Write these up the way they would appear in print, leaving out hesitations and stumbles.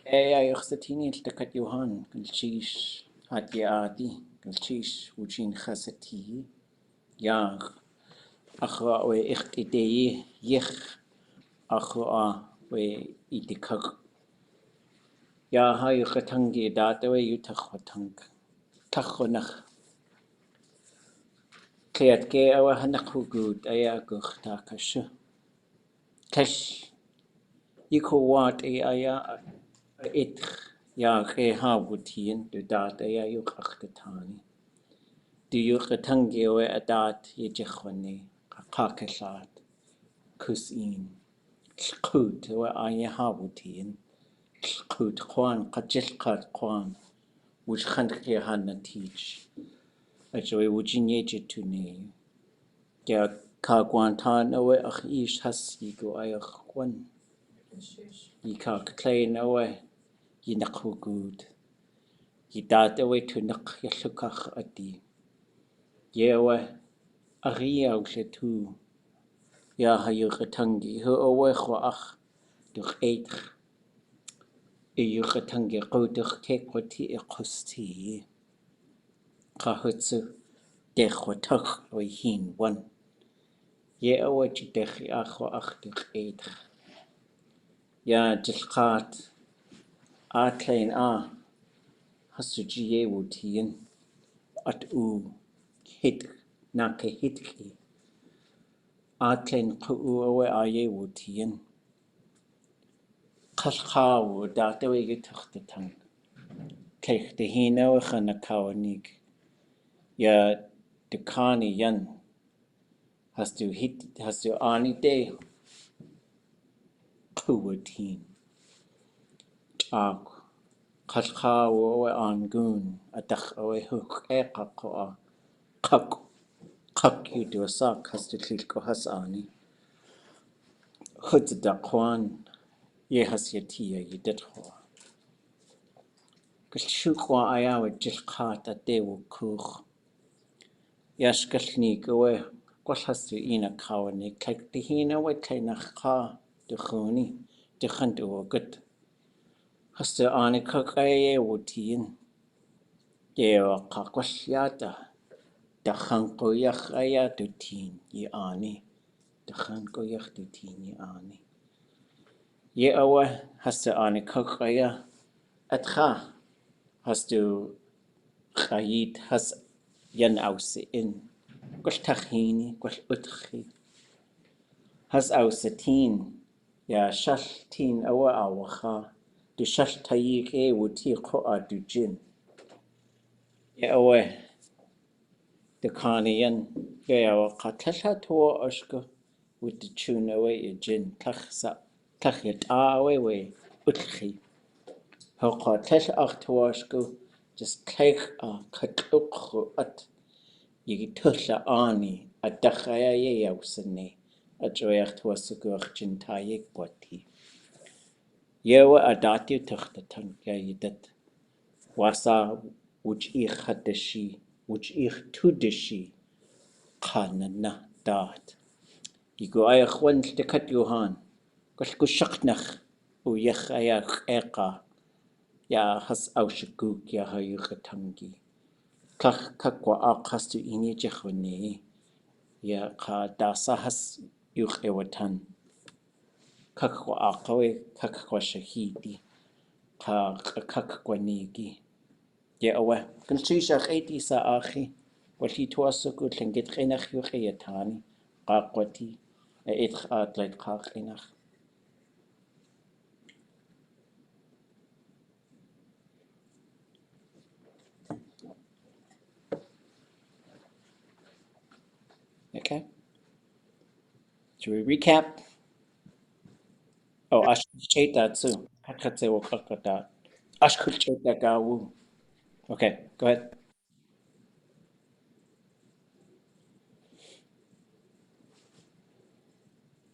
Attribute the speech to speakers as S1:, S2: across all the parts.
S1: Ay uxatini takat Johan gulchish hati adi gulchish wujin khasati yag akhwa we ichtidei yich akhwa we itikak ya hay khatangi data we yutakhwatang takhonach kayat ke awa hanakugud aya gukh daakashú kash yikuwat aya it ya ke hawutin du data ya yukhakhtani du yukhatangi we adat yijikhwani kakakashat kusin Chkut we aya hawutin Chkut kwan kajilkat kwan which khandki hanna teach actually wujin yejituni ya kagwantan we ach ish has yigo ayach kwan yika klein we yinakugud yidat we tunak yallukach adi yewe ariya ushetu ya hayu katangi hu owe khwa durch eet yu katangi quduk tekwati iqusti qahutsu dechwatak we hin wan ye owe jidekhi akhwa durch eet ya jilqat klein hasuji ye wutin at u hit na ke hitki klein qu owe aye wutin Khalkhaw data we gituchtang Kech de hino khana kawanig ya de kani yan has to ani de kuwatin ak Khalkhaw we angun adach we huk eqa kak you do a sak has to klilko has ani khut da kwan ye has yatia yidetho Kshukwa aya we jilqat ade wo kuch Yashkalni goe gwalhastu ina kawani klik de hina we kleinach ka de khuni de khant o gut hastu ani kakaye wutin ye ka kwashyata de khanko yakh aya dutin yi ani de khanko yakh dutin yi ani ye awa hastu ani kakaya atcha hastu khayit has yan ausi in gwell tachini gwell utchi has ausatin ya shaltin awa awacha du shaltayik wuti ko du jin ya awa de kaniyan ya awa katlasha to ashko with the tune away jin tachsa tachyat away we utchi ho katlash ach to ashko just take a katluk at Yigi tulla ani a dachaya ye yawsani a joyach tuasuguach jintayik bwati. Yewa a dati tuchtatan yayidat wasa wuj ich hadashi wuj ich tudashi kanana dat. Yigo ayach wans de kat Johan gol gushaknach u yach ayach eka ya has aushiguk ya hayuchatangi. Kakwa akastu ini jechwani ya ka dasa has yuch ewatan kakwa akawe kakwa shahidi kakwa nigi ya awa kunchishach eti sa akhi wali tuasuku tlengit khinach yuch eyatani qakwati et atlet khinach okay. Should we recap? Oh, Ashkulcheta too. Hakatse wakakata. Ashkulcheta gawu. Okay, go ahead.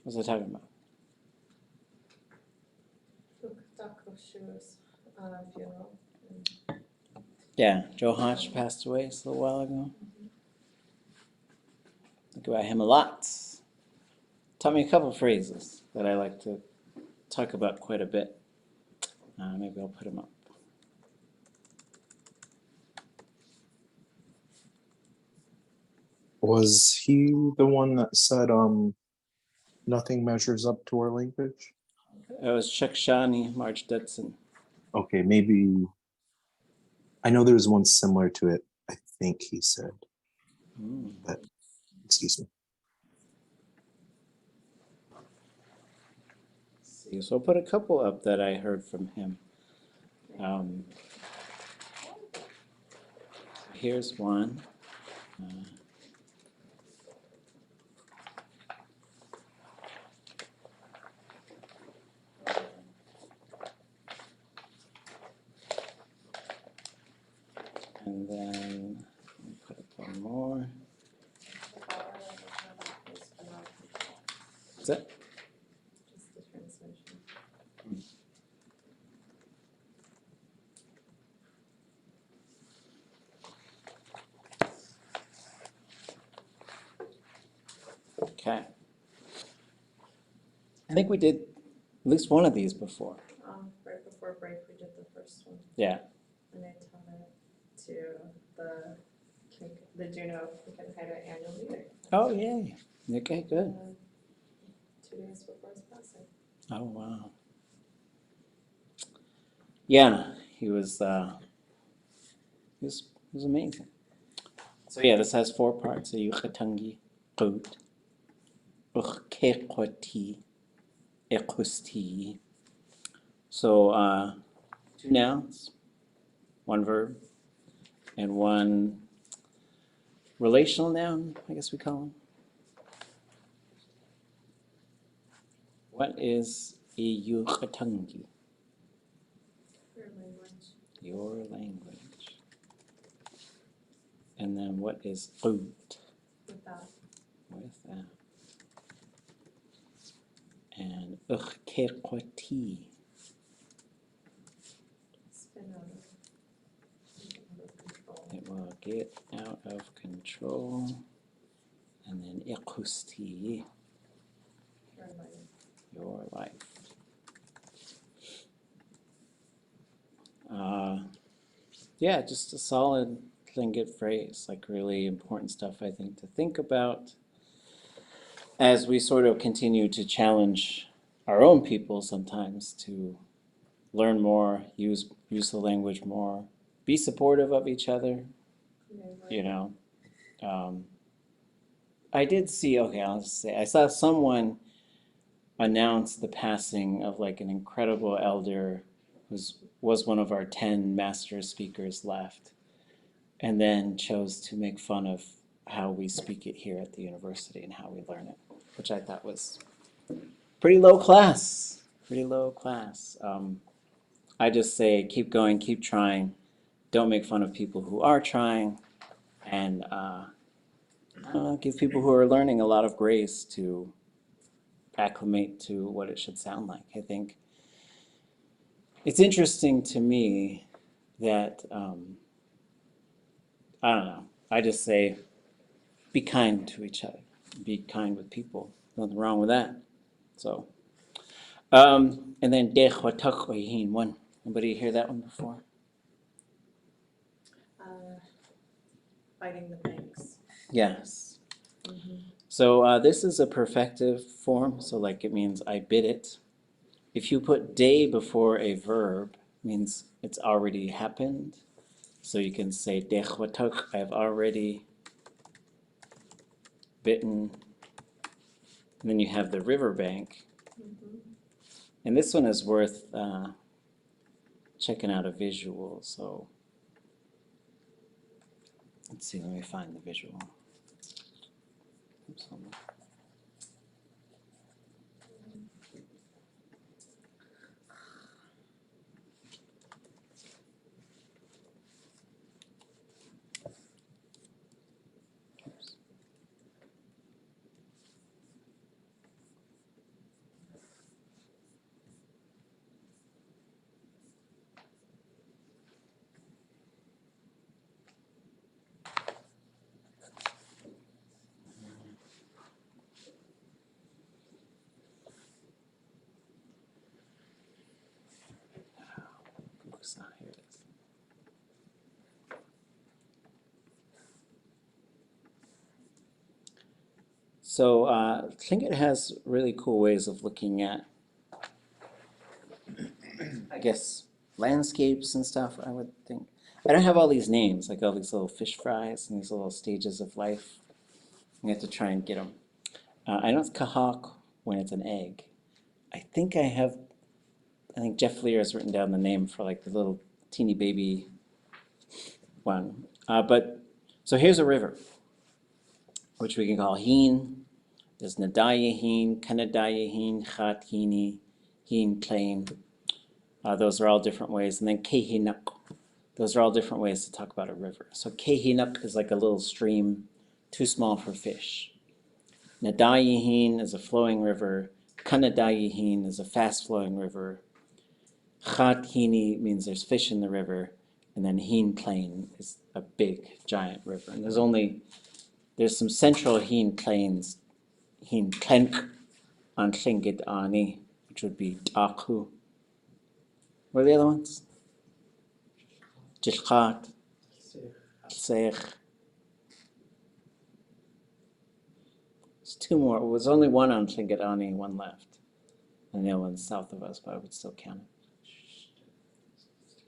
S1: What's it talking about?
S2: Daakashú's funeral.
S1: Yeah, Joe Hodge passed away a little while ago. Think about him a lot. Taught me a couple phrases that I like to talk about quite a bit. Maybe I'll put him up.
S3: Was he the one that said nothing measures up to our language?
S1: It was Kayaaní, March Dudson.
S3: Okay, maybe I know there's one similar to it, I think he said. But excuse me.
S1: See, so I'll put a couple up that I heard from him. Here's one. And then put up one more. What's that?
S2: Just the translation.
S1: Okay. I think we did at least one of these before.
S2: Right before break, we did the first one,
S1: Yeah.
S2: and I taught it to the Juneau Kayaaní annual meeting.
S1: Oh, yay. Okay, good.
S2: 2 days before his passing.
S1: Oh, wow. Yeah, he was amazing. So yeah, this has 4 parts. Yuchatangi, Qut, Ukhkeqwati, Equsti. So 2 nouns, 1 verb, and 1 relational noun, I guess we call them. What is a Yuchatangi?
S2: Your language.
S1: Your language. And then what is Qut?
S2: With that.
S1: With that. And Ukhkeqwati.
S2: Spin out of control.
S1: It will get out of control. And then Equsti,
S2: Your life.
S1: your life. Yeah, just a solid Tlingit phrase, like really important stuff, I think, to think about as we sort of continue to challenge our own people sometimes to learn more, use the language more, be supportive of each other, you know. I did see, okay, I'll just say, I saw someone announce the passing of like an incredible elder who was one of our 10 master speakers left, and then chose to make fun of how we speak it here at the university and how we learn it, which I thought was pretty low class, pretty low class. I just say keep going, keep trying, don't make fun of people who are trying, and give people who are learning a lot of grace to acclimate to what it should sound like. I think it's interesting to me that, I don't know, I just say be kind to each other, be kind with people, nothing wrong with that. So, and then Héen, one. Anybody hear that one before?
S2: Fighting the banks.
S1: Yes. So this is a perfective form, so like it means I bid it. If you put day before a verb, it means it's already happened. So you can say dechwatuk, I've already bitten. And then you have the riverbank. And this one is worth checking out a visual. So let's see, let me find the visual. Oops, hold on. Oops. Here it is. So Tlingit has really cool ways of looking at, I guess, landscapes and stuff, I would think. I don't have all these names, like all these little fish fries and these little stages of life. You have to try and get them. I know it's kahak when it's an egg. I think Jeff Lear has written down the name for like the little teeny baby one. So here's a river, which we can call Héen. There's Nadaya Héen, Kanadaya Héen, Chat Héeni, Héen Klein. Those are all different ways. And then Kayaaní. Those are all different ways to talk about a river. So Kayaaní is like a little stream, too small for fish. Nadaya Héen is a flowing river. Kanadaya Héen is a fast-flowing river. Chat Héeni means there's fish in the river. And then Héen Klein is a big, giant river. And there's some central Héen Kleins, Héen Klenk on Kayaaní, which would be daakashú. What are the other ones? Jishchat, Seich. There's two more. There was only one on Kayaaní, one left. And the other one's south of us, but I would still count it.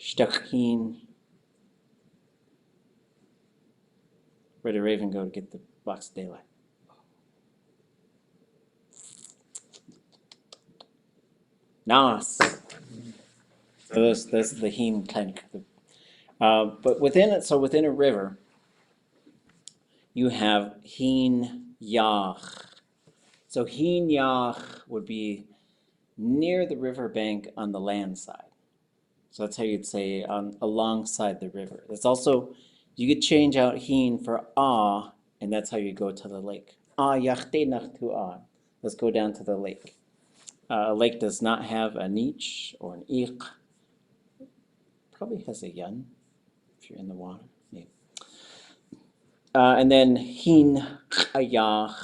S1: Shtachin. Where did Raven go to get the box of daylight? Nas. So those are the Héen Klenk. But within a river, you have Héen Yach. So Héen Yach would be near the riverbank on the land side. So that's how you'd say alongside the river. It's also, you could change out Héen for and that's how you go to the lake. Yachteinach to Let's go down to the lake. A lake does not have a niche or an ik. Probably has a yun if you're in the water. Maybe. And then Héen Kayach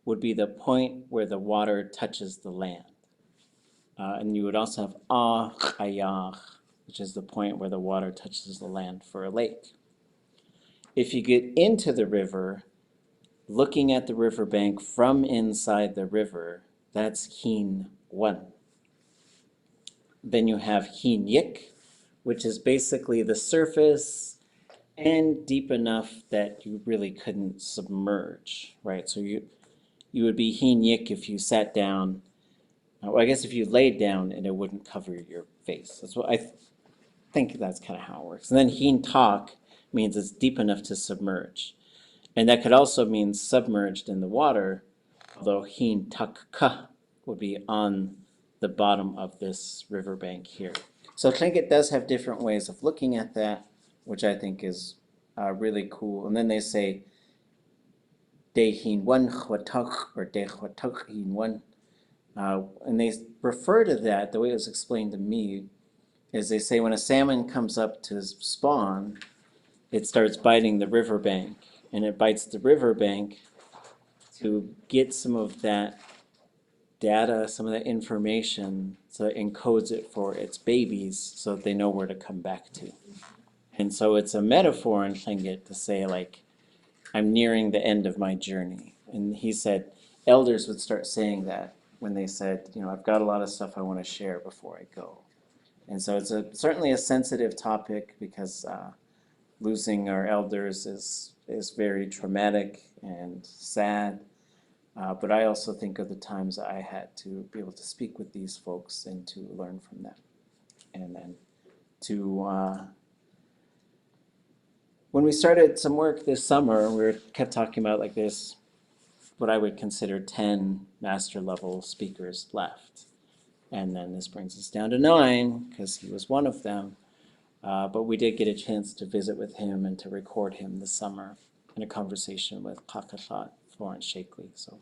S1: would be the point where the water touches the land. And you would also have Kayach, which is the point where the water touches the land for a lake. If you get into the river, looking at the riverbank from inside the river, that's Héen 1. Then you have Héen Yik, which is basically the surface and deep enough that you really couldn't submerge, right? So you would be Héen Yik if you sat down. Well, I guess if you laid down and it wouldn't cover your face. That's what I think that's kind of how it works. And then Héen Tak means it's deep enough to submerge. And that could also mean submerged in the water, although Héen Tak Ka would be on the bottom of this riverbank here. So Tlingit does have different ways of looking at that, which I think is really cool. And then they say, De Héen 1 Chwatak or De Chwatak Héen 1. And they refer to that, the way it was explained to me, is they say when a salmon comes up to spawn, it starts biting the riverbank. And it bites the riverbank to get some of that data, some of that information, so it encodes it for its babies so that they know where to come back to. And so it's a metaphor in Tlingit to say, like, I'm nearing the end of my journey. And he said elders would start saying that when they said, I've got a lot of stuff I want to share before I go. And so it's certainly a sensitive topic because losing our elders is very traumatic and sad. But I also think of the times I had to be able to speak with these folks and to learn from them. And then when we started some work this summer, we kept talking about like this, what I would consider 10 master level speakers left. And then this brings us down to 9 because he was one of them. But we did get a chance to visit with him and to record him this summer in a conversation with Kakashat, Florence Shakely. So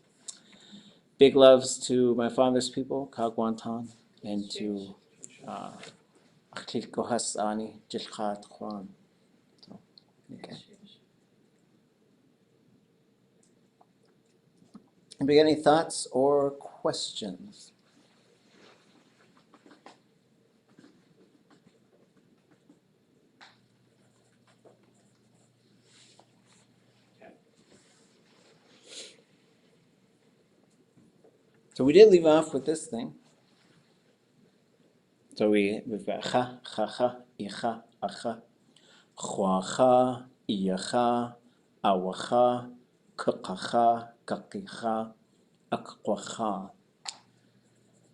S1: big loves to my father's people, Kagwantan, and to Kayaaní, Jishchat, Juan. So, okay. Anybody got any thoughts or questions? So we did leave off with this thing. So we've got cha, cha, icha, acha, chwacha, iacha, awacha, kukacha, kakicha, akwacha.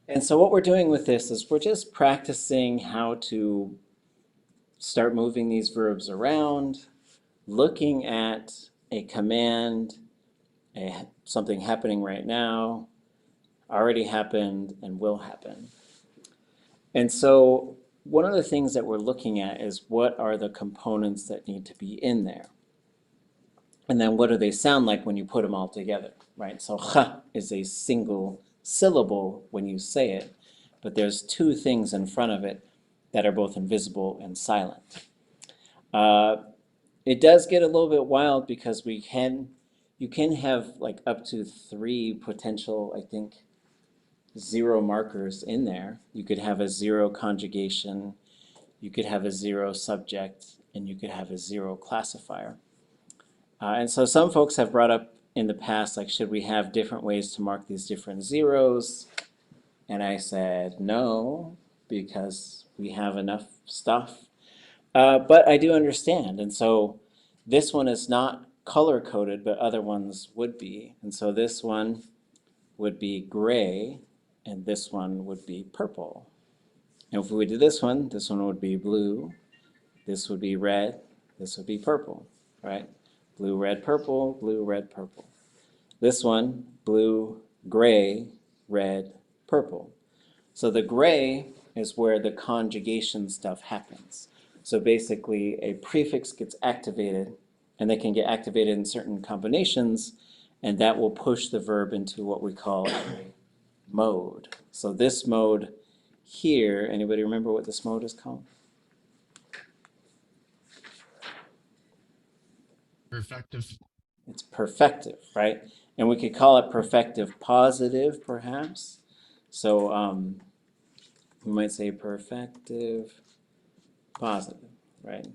S1: And so what we're doing with this is we're just practicing how to start moving these verbs around, looking at a command, something happening right now, already happened, and will happen. And so one of the things that we're looking at is what are the components that need to be in there? And then what do they sound like when you put them all together, right? So cha is a single syllable when you say it, but there's two things in front of it that are both invisible and silent. It does get a little bit wild because you can have like up to 3 potential, I think, 0 markers in there. You could have a 0 conjugation, you could have a 0 subject, and you could have a 0 classifier. And so some folks have brought up in the past, like, should we have different ways to mark these different zeros? And I said no, because we have enough stuff. But I do understand, and so this one is not color-coded, but other ones would be. And so this one would be gray, and this one would be purple. And if we did this one would be blue, this would be red, this would be purple, right? Blue, red, purple, blue, red, purple. This one, blue, gray, red, purple. So the gray is where the conjugation stuff happens. So basically a prefix gets activated, and they can get activated in certain combinations, and that will push the verb into what we call a mode. So this mode here, anybody remember what this mode is called?
S4: Perfective.
S1: It's perfective, right? And we could call it perfective positive, perhaps. So we might say perfective positive, right?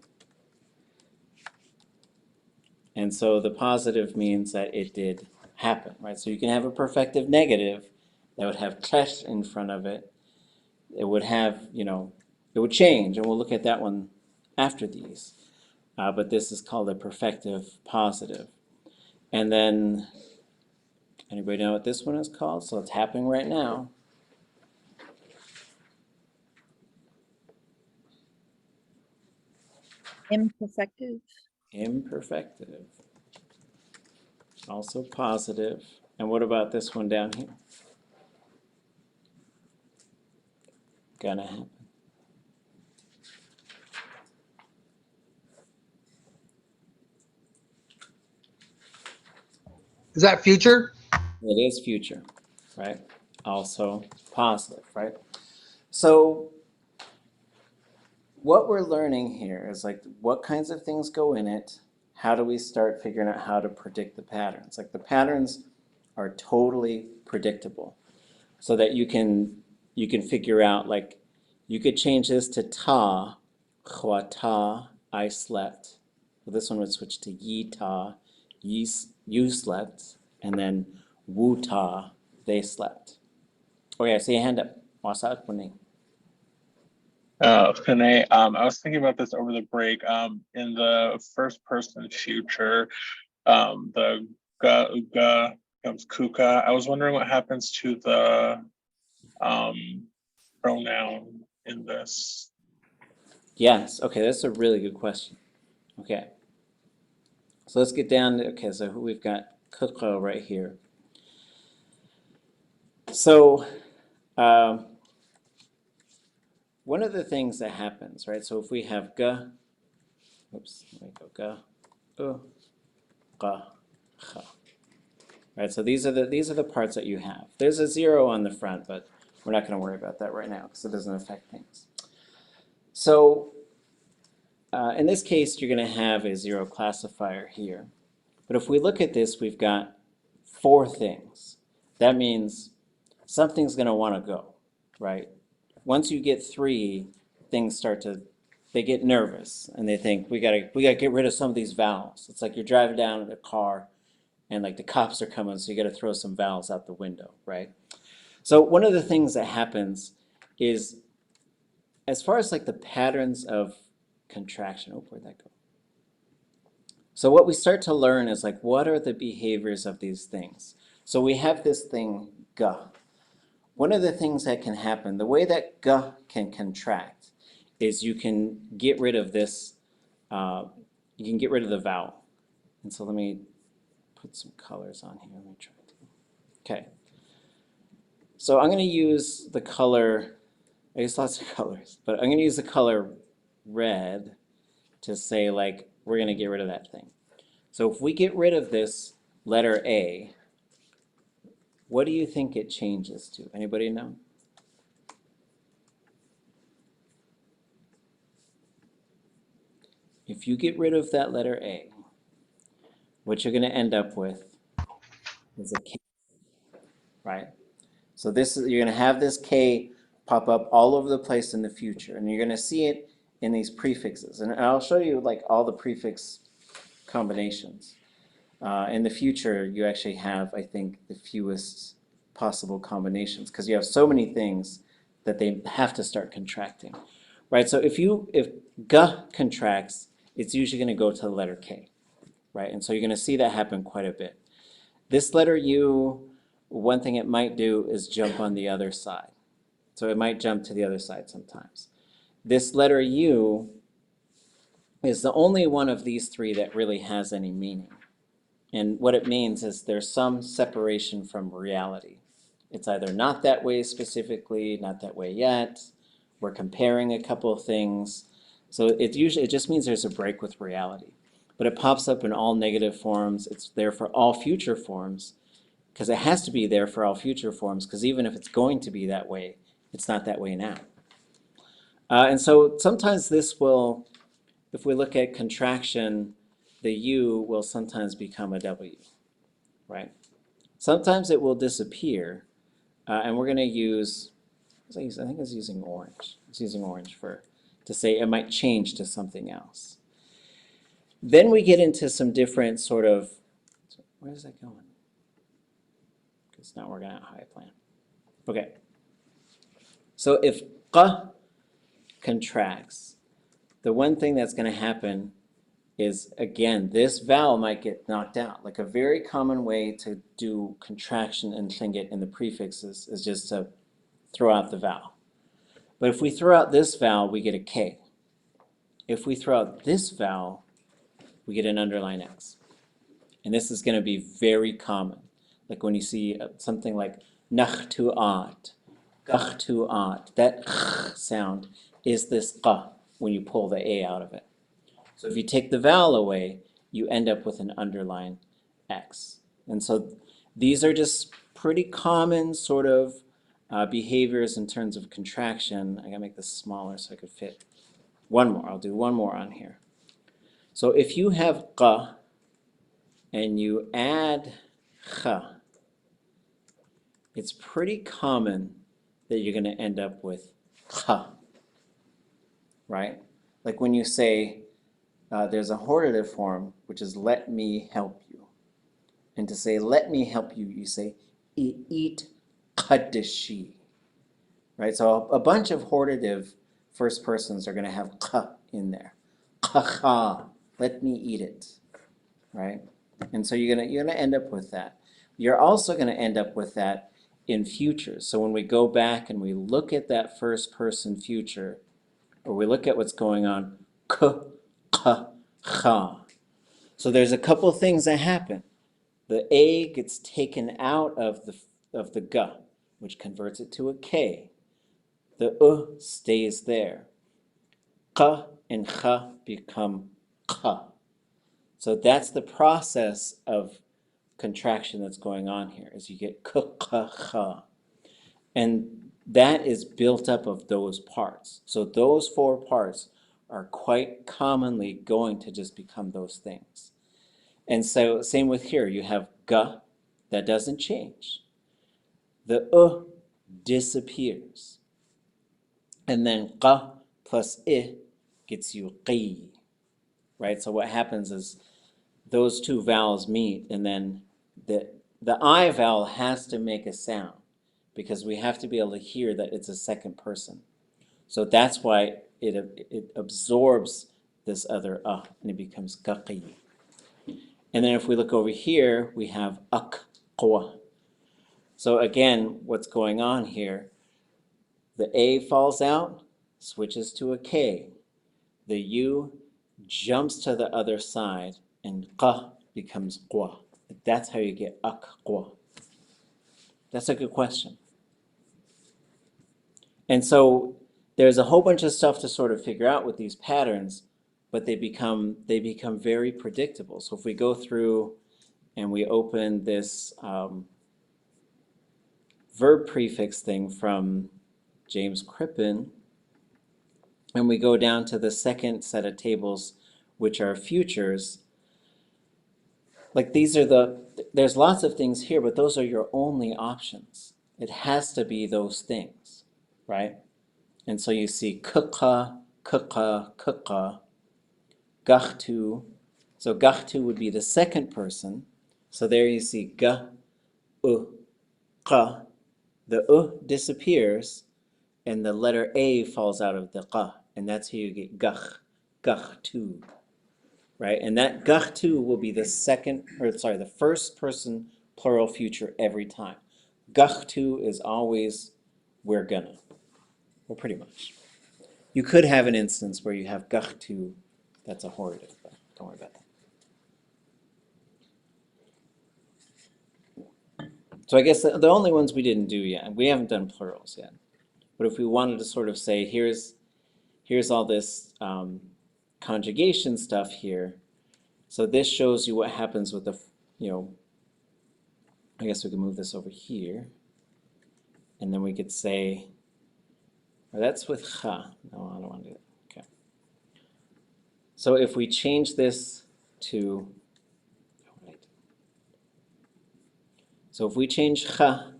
S1: And so the positive means that it did happen, right? So you can have a perfective negative that would have tesh in front of it. It would have, it would change, and we'll look at that one after these. But this is called a perfective positive. And then, anybody know what this one is called? So it's happening right now.
S5: Imperfective.
S1: Imperfective. Also positive. And what about this one down here? Gonna happen.
S6: Is that future?
S1: It is future, right? Also positive, right? So what we're learning here is like what kinds of things go in it. How do we start figuring out how to predict the patterns? Like the patterns are totally predictable, so that you can figure out, like, you could change this to ta, chwata, I slept. So this one would switch to yi ta, you slept, and then wu ta, they slept. Okay, I see a hand up. Wasa kuning.
S7: Kane, I was thinking about this over the break. In the first person future, the ga becomes kuka. I was wondering what happens to the pronoun in this.
S1: Yes, okay, that's a really good question. Okay. So let's get down to, okay, so we've got kuka right here. So, one of the things that happens, right? So if we have ga, oops, let me go ga, ga, cha. Right, so these are the parts that you have. There's a 0 on the front, but we're not going to worry about that right now because it doesn't affect things. So in this case, you're going to have a 0 classifier here. But if we look at this, we've got 4 things. That means something's going to want to go, right? Once you get 3, things they get nervous and they think we gotta get rid of some of these vowels. It's like you're driving down in a car and like the cops are coming, so you gotta throw some vowels out the window, right? So one of the things that happens is, as far as like the patterns of contraction, oh, where'd that go? So what we start to learn is like, what are the behaviors of these things? So we have this thing, G. One of the things that can happen, the way that G can contract is you can get rid of this, you can get rid of the vowel. And so let me put some colors on here. Let me try to. Okay. So I'm going to use the color, I use lots of colors, but I'm going to use the color red to say like, we're going to get rid of that thing. So if we get rid of this letter A, what do you think it changes to? Anybody know? If you get rid of that letter A, what you're going to end up with is a K, right? So this is, you're going to have this K pop up all over the place in the future, and you're going to see it in these prefixes. And I'll show you like all the prefix combinations. In the future, you actually have, I think, the fewest possible combinations because you have so many things that they have to start contracting, right? So if G contracts, it's usually going to go to the letter K, right? And so you're going to see that happen quite a bit. This letter U, one thing it might do is jump on the other side. So it might jump to the other side sometimes. This letter U is the only one of these three that really has any meaning. And what it means is there's some separation from reality. It's either not that way specifically, not that way yet. We're comparing a couple of things. So it just means there's a break with reality. But it pops up in all negative forms. It's there for all future forms because it has to be there for all future forms because even if it's going to be that way, it's not that way now. And so sometimes this will, if we look at contraction, the U will sometimes become a W, right? Sometimes it will disappear, and we're going to use, I think I was using orange. I was using orange to say it might change to something else. Then we get into some different sort of, where is that going? It's not working out how I plan. Okay. So if qa contracts, the one thing that's going to happen is, again, this vowel might get knocked out. Like a very common way to do contraction and tlingit in the prefixes is just to throw out the vowel. But if we throw out this vowel, we get a K. If we throw out this vowel, we get an underline X. And this is going to be very common. Like when you see something like nakhtu'at, gakhtu'at, that sound is this qa when you pull the A out of it. So if you take the vowel away, you end up with an underline X. And so these are just pretty common sort of behaviors in terms of contraction. I gotta make this smaller so I could fit one more. I'll do one more on here. So if you have qa and you add kha, it's pretty common that you're gonna end up with kha, right? Like when you say, there's a hortative form, which is let me help you. And to say let me help you, you say eat qadashi. Right? So a bunch of hortative first persons are going to have qa in there. Qaha, let me eat it. Right? And so you're gonna end up with that. You're also going to end up with that in futures. So when we go back and we look at that first person future, or we look at what's going on, qa, kha. So there's a couple of things that happen. The A gets taken out of the ga, which converts it to a K. The stays there. Qa and kha become kha. So that's the process of contraction that's going on here, is you get k, ka, kha. And that is built up of those parts. So those four parts are quite commonly going to just become those things. And so same with here, you have ga, that doesn't change. The disappears. And then qa plus I gets you qi, right? So what happens is those two vowels meet, and then the I vowel has to make a sound because we have to be able to hear that it's a second person. So that's why it absorbs this other and it becomes qaqi. And then if we look over here, we have qwa. So again, what's going on here? The A falls out, switches to a K. The U jumps to the other side, and qa becomes qwa. That's how you get qwa. That's a good question. And so there's a whole bunch of stuff to sort of figure out with these patterns, but they become very predictable. So if we go through and we open this verb prefix thing from James Crippen, and we go down to the second set of tables, which are futures, like there's lots of things here, but those are your only options. It has to be those things, right? And so you see kuqa, gachtu. So gachtu would be the second person. So there you see ga, qa. The disappears, and the letter A falls out of the qa, and that's how you get gachtu, right? And that gachtu will be the first person plural future every time. Gachtu is always we're gonna. Well, pretty much. You could have an instance where you have gachtu, that's a horrid, but don't worry about that. So I guess the only ones we didn't do yet, and we haven't done plurals yet, but if we wanted to sort of say, here's all this conjugation stuff here, so this shows you what happens with the, I guess we can move this over here, and then we could say, or that's with cha. No, I don't want to do that. Okay. So if we change this to, so if we change cha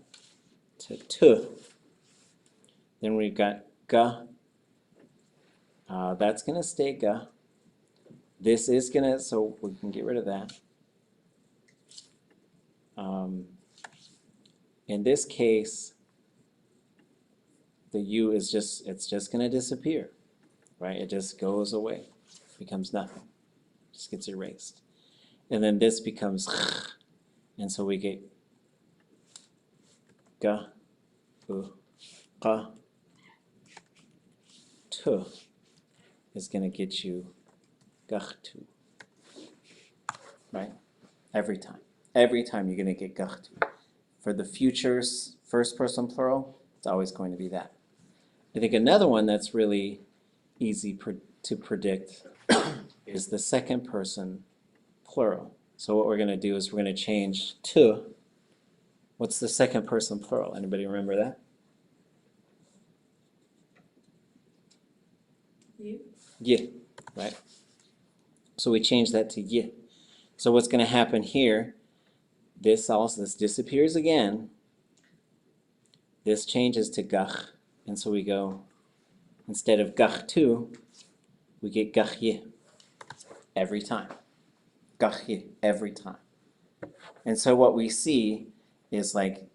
S1: to tu, then we've got ga. That's going to stay ga. This is going to, so we can get rid of that. In this case, the U is it's just going to disappear, right? It just goes away, becomes nothing, just gets erased. And then this becomes ch, and so we get ga, qa, tu is going to get you gachtu, right? Every time you're going to get gachtu. For the futures, first person plural, it's always going to be that. I think another one that's really easy to predict is the second person plural. So what we're going to do is we're going to change to, what's the second person plural? Anybody remember that?
S2: You?
S1: Ye, right? So we change that to ye. So what's going to happen here, this disappears again. This changes to gach, and so we go, instead of gachtu, we get gachye every time. Gachye every time. And so what we see is like,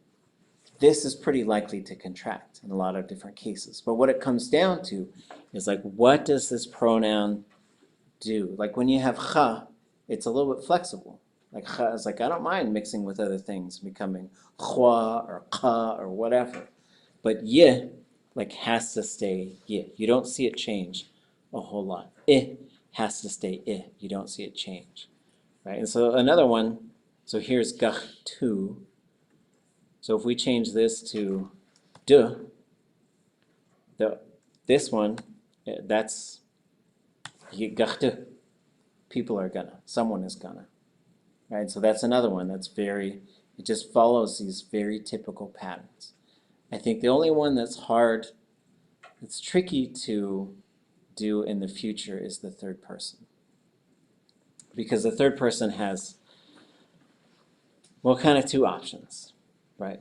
S1: this is pretty likely to contract in a lot of different cases. But what it comes down to is like, what does this pronoun do? Like when you have cha, it's a little bit flexible. Like cha is like, I don't mind mixing with other things, becoming chwa or ka or whatever. But ye, like, has to stay ye. You don't see it change a whole lot. I has to stay I. You don't see it change, right? And so another one, so here's gach tu. So if we change this to du, this one, that's you get gach tu. People are gonna. Someone is gonna, right? So that's another one that's it just follows these very typical patterns. I think the only one that's hard, it's tricky to do in the future is the third person. Because the third person has, well, kind of two options, right?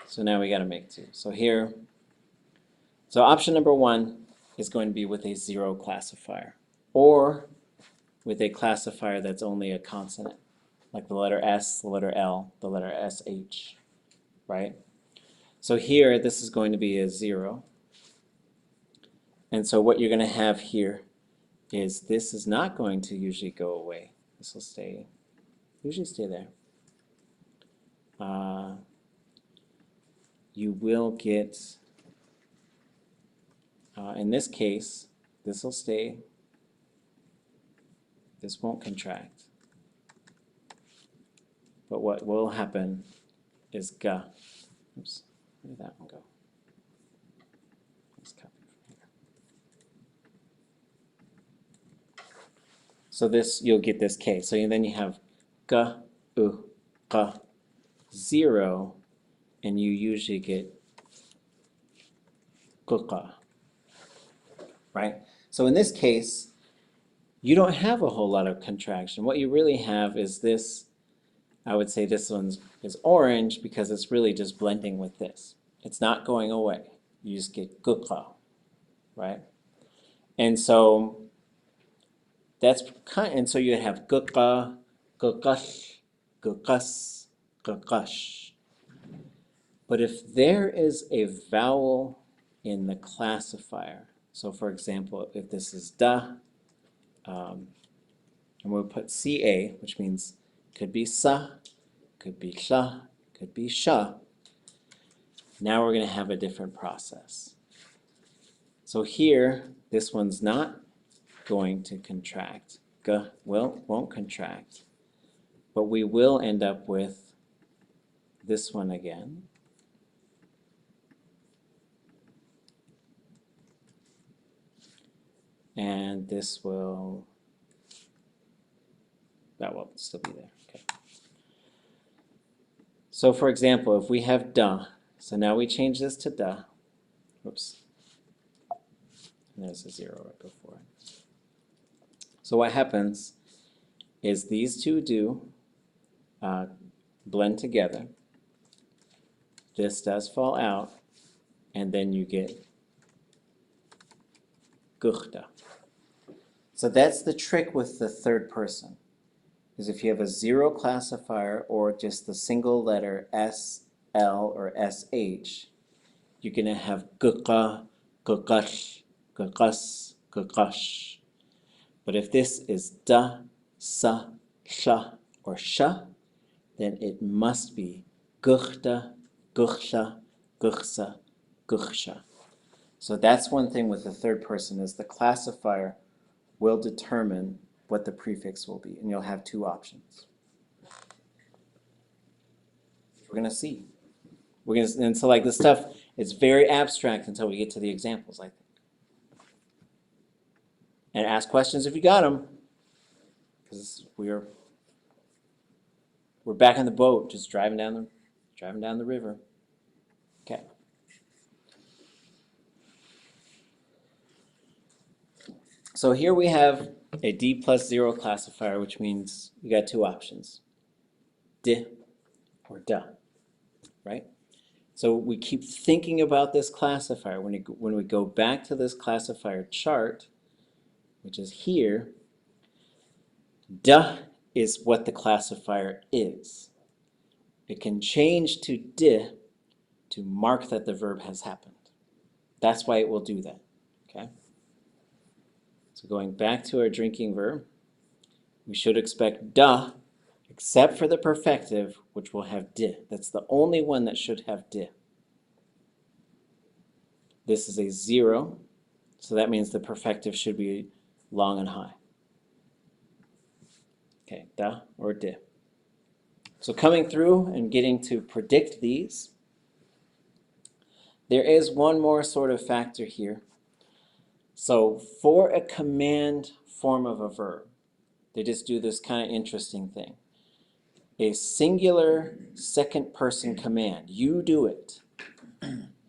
S1: So now we got to make two. So here, so option number one is going to be with a zero classifier, or with a classifier that's only a consonant, like the letter S, the letter L, the letter SH, right? So here, this is going to be a 0. And so what you're going to have here is this is not going to usually go away. This will usually stay there. You will get, in this case, this will stay. This won't contract. But what will happen is ga. Oops, where did that one go? Let's copy from here. So this, you'll get this K. So then you have ga, ga, 0, and you usually get guqa, right? So in this case, you don't have a whole lot of contraction. What you really have is this. I would say this one is orange because it's really just blending with this. It's not going away. You just get guqa, right? And so that's kind. And so you have guqa, guqash, guqas, guqash. But if there is a vowel in the classifier, so for example, if this is da, and we'll put ca, which means could be sa, could be sha, could be sha. Now we're going to have a different process. So here, this one's not going to contract. G won't contract. But we will end up with this one again. And this will, that will still be there. Okay. So for example, if we have da, so now we change this to da. Oops. And there's a 0 right before it. So what happens is these two do blend together. This does fall out, and then you get guchta. So that's the trick with the third person, is if you have a 0 classifier or just the single letter S, L, or SH, you're going to have guqa, guqash, guqas, guqash. But if this is da, sa, sha, or sha, then it must be guchta, guchsha, guchsa, guchsha. So that's one thing with the third person, is the classifier will determine what the prefix will be, and you'll have two options. We're going to see. And so like this stuff, it's very abstract until we get to the examples, I think. And ask questions if you got them, because we're back in the boat, just driving down the river. Okay. So here we have a D plus 0 classifier, which means you got two options, D or da, right? So we keep thinking about this classifier. When we go back to this classifier chart, which is here, da is what the classifier is. It can change to di to mark that the verb has happened. That's why it will do that, okay? So going back to our drinking verb, we should expect da, except for the perfective, which will have di. That's the only one that should have di. This is a 0, so that means the perfective should be long and high. Okay, da or di. So coming through and getting to predict these, there is one more sort of factor here. So for a command form of a verb, they just do this kind of interesting thing. A singular second person command, you do it,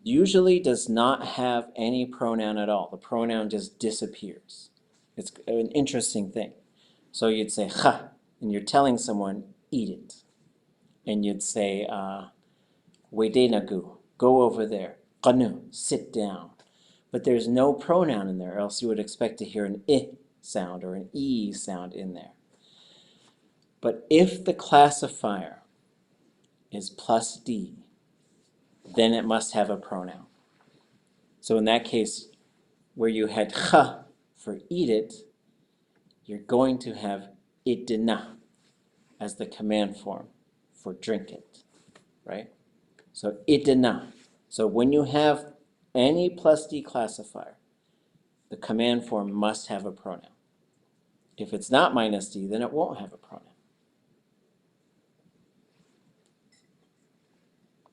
S1: usually does not have any pronoun at all. The pronoun just disappears. It's an interesting thing. So you'd say cha, and you're telling someone, eat it. And you'd say, wedenagu, go over there. Qanu, sit down. But there's no pronoun in there, or else you would expect to hear an I sound or an E sound in there. But if the classifier is plus D, then it must have a pronoun. So in that case, where you had cha for eat it, you're going to have idna as the command form for drink it, right? So idna. So when you have any plus D classifier, the command form must have a pronoun. If it's not minus D, then it won't have a pronoun.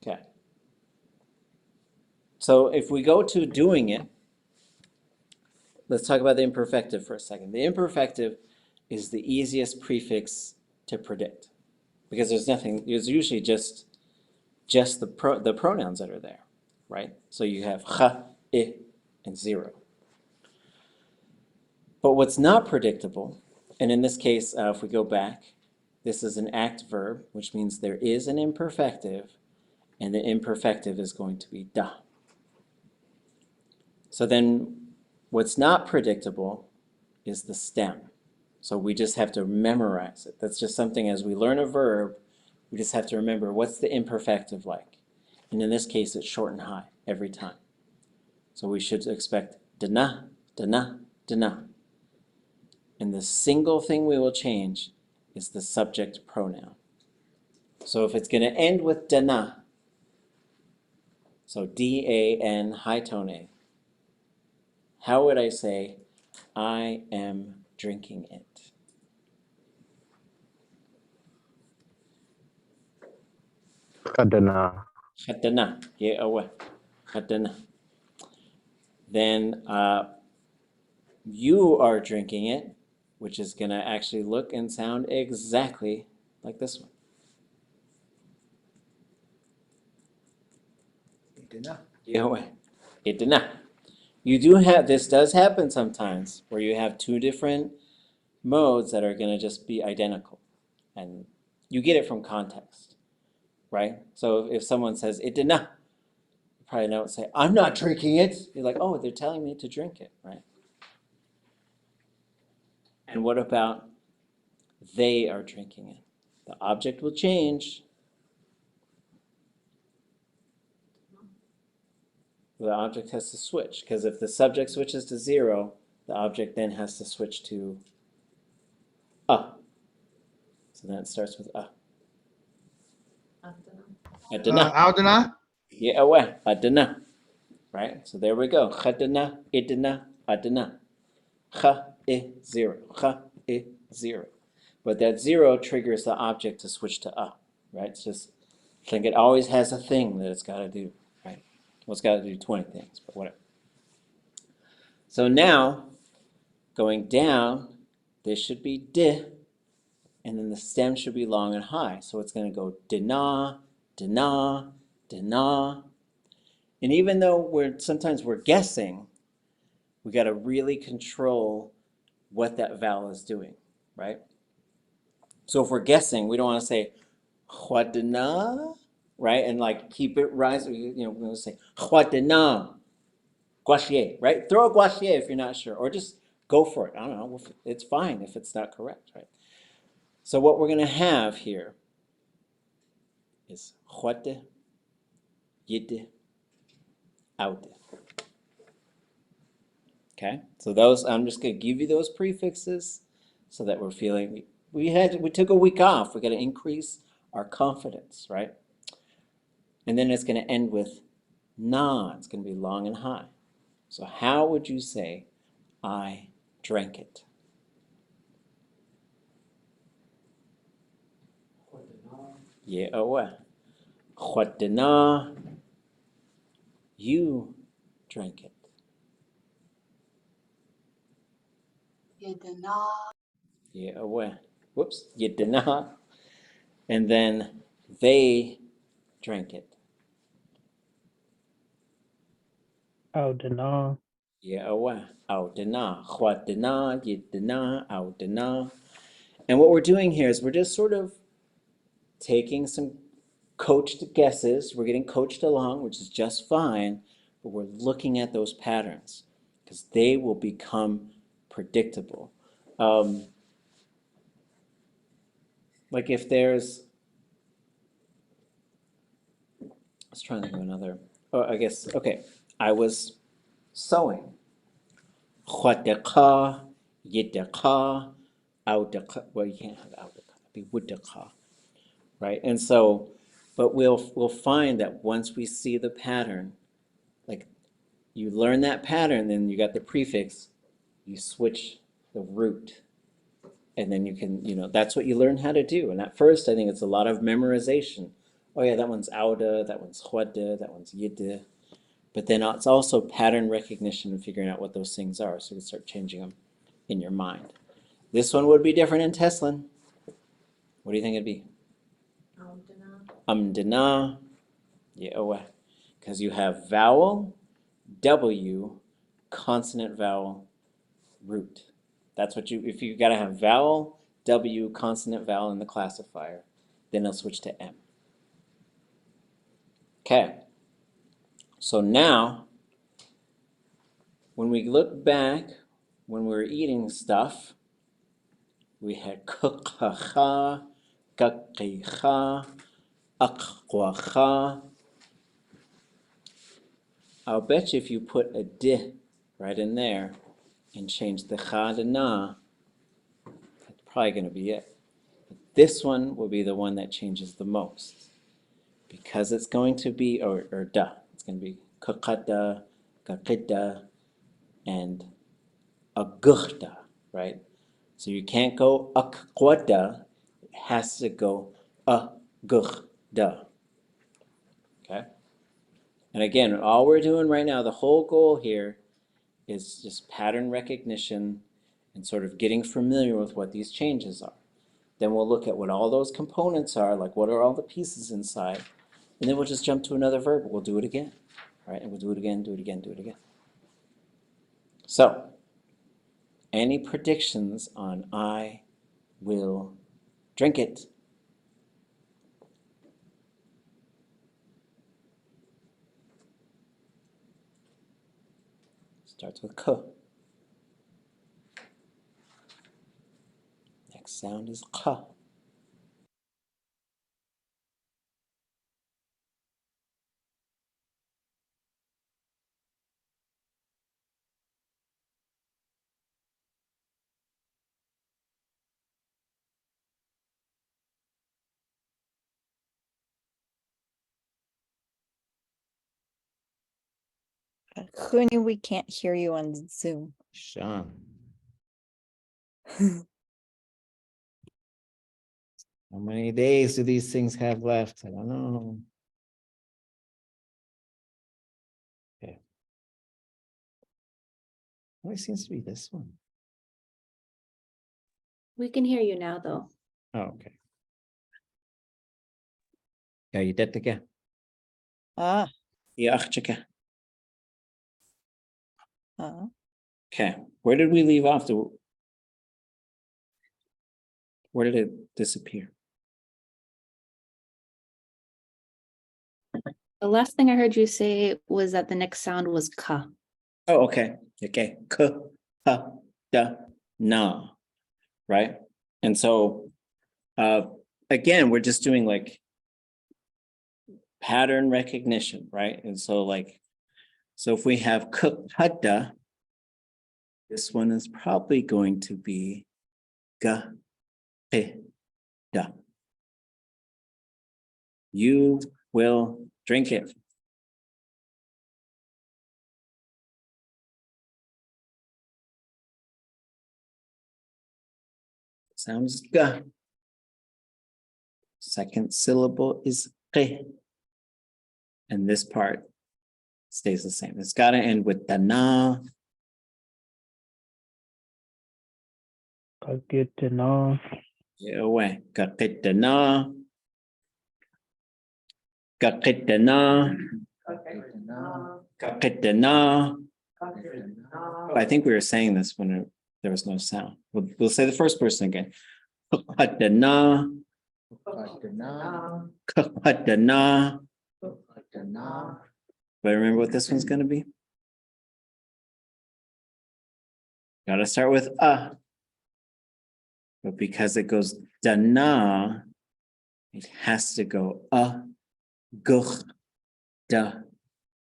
S1: Okay. So if we go to doing it, let's talk about the imperfective for a second. The imperfective is the easiest prefix to predict because there's usually just the pronouns that are there, right? So you have cha, I, and zero. But what's not predictable, and in this case, if we go back, this is an act verb, which means there is an imperfective, and the imperfective is going to be da. So then what's not predictable is the stem. So we just have to memorize it. That's just something as we learn a verb, we just have to remember what's the imperfective like. And in this case, it's short and high every time. So we should expect dana, dana, dana. And the single thing we will change is the subject pronoun. So if it's going to end with dana, so D-A-N, high tone A, how would I say, I am drinking it?
S3: Khadana.
S1: Khadana, yeah, away. Khadana. Then you are drinking it, which is going to actually look and sound exactly like this one. Yeah, away. Idana. You do have, this does happen sometimes, where you have two different modes that are going to just be identical. And you get it from context, right? So if someone says, idana, you probably don't say, I'm not drinking it. You're like, oh, they're telling me to drink it, right? And what about they are drinking it? The object will change. The object has to switch, because if the subject switches to zero, the object then has to switch to a. So then it starts with a. Adana.
S4: Aldana?
S1: Yeah, away. Adana. Right? So there we go. Khadana, idana, adana. Kha, I, zero. Kha, I, zero. But that zero triggers the object to switch to a. Right? It's just, I think it always has a thing that it's got to do. Right? Well, it's got to do 20 things, but whatever. So now, going down, this should be di, and then the stem should be long and high. So it's going to go dina, dina, dina. And even though sometimes we're guessing, we got to really control what that vowel is doing, right? So if we're guessing, we don't want to say huadina, right? And like keep it rising. You know, we're going to say huadina, guaxier, right? Throw a guaxier if you're not sure, or just go for it. I don't know. It's fine if it's not correct, right? So what we're going to have here is huate, yide, aude. Okay, so those, I'm just going to give you those prefixes so that we're feeling, we took a week off. We got to increase our confidence, right? And then it's going to end with na. It's going to be long and high. So how would you say, I drank it? Yeah, away. Huadina, you drank it.
S5: Yedana.
S1: Yeah, away. Whoops, yedana. And then they drank it.
S6: Aldana.
S1: Yeah, away. Audana, huadana, yedana, audana. And what we're doing here is we're just sort of taking some coached guesses. We're getting coached along, which is just fine, but we're looking at those patterns because they will become predictable. Like if there's was trying to think of another. Oh, I guess, okay. I was sewing. Khwataka, yitaka, outaka. Well, you can't have outaka. It'd be woodaka, right? And so, but we'll find that once we see the pattern, like you learn that pattern, then you got the prefix, you switch the root. And then you can, that's what you learn how to do. And at first, I think it's a lot of memorization. Oh yeah, that one's ouda, that one's khwada, that one's yidda. But then it's also pattern recognition and figuring out what those things are, so you can start changing them in your mind. This one would be different in Teslin. What do you think it'd be? Dana. Yeah, because you have vowel, W, consonant vowel, root. That's what if you gotta have vowel, W, consonant vowel in the classifier, then it'll switch to M. Okay. So now, when we look back, when we were eating stuff, we had kukhacha, kakicha, akwacha. I'll bet you if you put a di right in there and change the cha to na, that's probably going to be it. But this one will be the one that changes the most because it's going to be, or da, it's going to be kukhata, kakita, and agukhta, right? So you can't go akwada, it has to go agukhda. Okay? And again, all we're doing right now, the whole goal here is just pattern recognition and sort of getting familiar with what these changes are. Then we'll look at what all those components are, like what are all the pieces inside, and then we'll just jump to another verb. We'll do it again, right? And we'll do it again, do it again, do it again. So, any predictions on I will drink it? Starts with k. Next sound is k.
S4: Honey, we can't hear you on Zoom.
S1: Sean. How many days do these things have left? I don't know. Okay. Oh, it seems to be this one.
S5: We can hear you now, though.
S1: Oh, okay. Yeah, you did again.
S4: Ah,
S1: Yeah, okay. Where did we leave off? Where did it disappear?
S5: The last thing I heard you say was that the next sound was ka.
S1: Oh, okay. Okay. K, ha, da, na. Right? And so, again, we're just doing like pattern recognition, right? And so so if we have k, ha, da, this one is probably going to be ga, pe, da. You will drink it. Sounds ga. Second syllable is ke. And this part stays the same. It's got to end with the na.
S6: Kakitana.
S1: Yeah, away. Kakitana. Kakitana. Kakitana. Oh, I think we were saying this when there was no sound. We'll say the first person again. Kakitana. Kakitana. But remember what this one's going to be? Got to start with a. But because it goes dana, it has to go a, guch, da,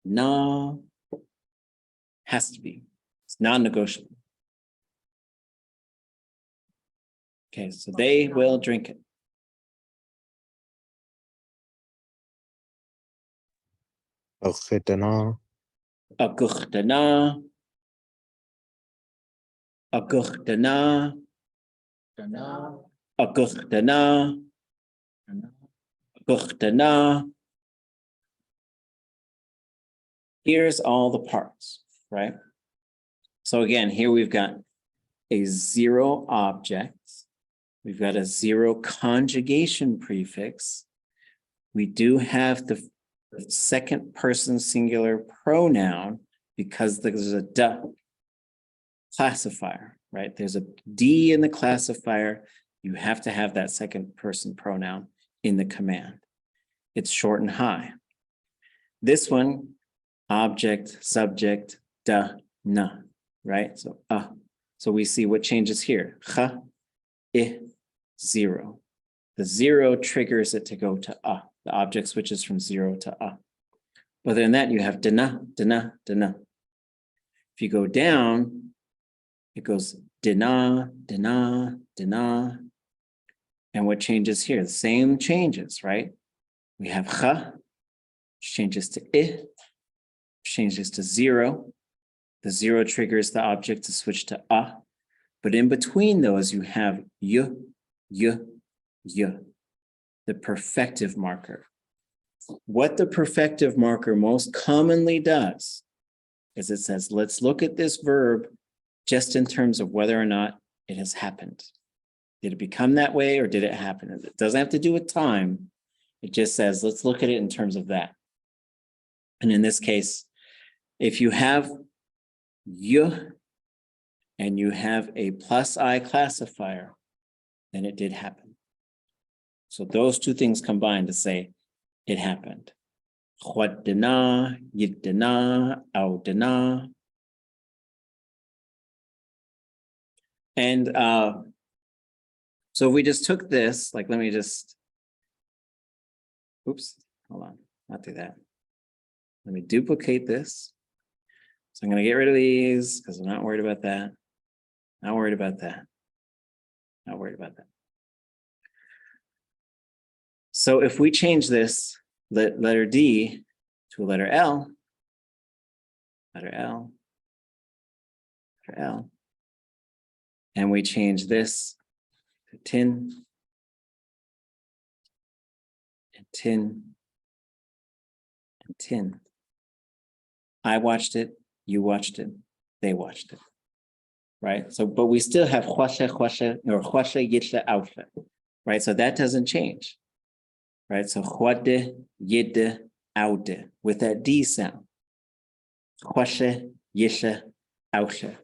S1: na. Has to be. It's non-negotiable. Okay, so they will drink it.
S3: Ochitana.
S1: Aguchtana. Aguchtana. Aguchtana. Aguchtana. Here's all the parts, right? So again, here we've got a zero object. We've got a zero conjugation prefix. We do have the second person singular pronoun because there's a da classifier, right? There's a D in the classifier. You have to have that second person pronoun in the command. It's short and high. This one, object, subject, da, na, right? So, so we see what changes here. Cha, I, zero. The zero triggers it to go to The object switches from 0 to But then that you have dana, dana, dana. If you go down, it goes dana, dana, dana. And what changes here? The same changes, right? We have cha, which changes to I, which changes to 0. The 0 triggers the object to switch to But in between those, you have y, the perfective marker. What the perfective marker most commonly does is it says, let's look at this verb just in terms of whether or not it has happened. Did it become that way or did it happen? It doesn't have to do with time. It just says, let's look at it in terms of that. And in this case, if you have y and you have a plus I classifier, then it did happen. So those two things combine to say it happened. Khwaddana, yiddana, awdana. And so if we just took this, like, let me just, oops, hold on, not do that. Let me duplicate this. So I'm going to get rid of these because I'm not worried about that. Not worried about that. Not worried about that. So if we change this letter D to a letter L, and we change this to tin, and tin, and tin. I watched it, you watched it, they watched it, right? So, but we still have khwasha, or khwasha, yitla, outla, right? So that doesn't change. Right, so khwadde, yidde, oude, with that D sound. Khwashe, yishe, ouche.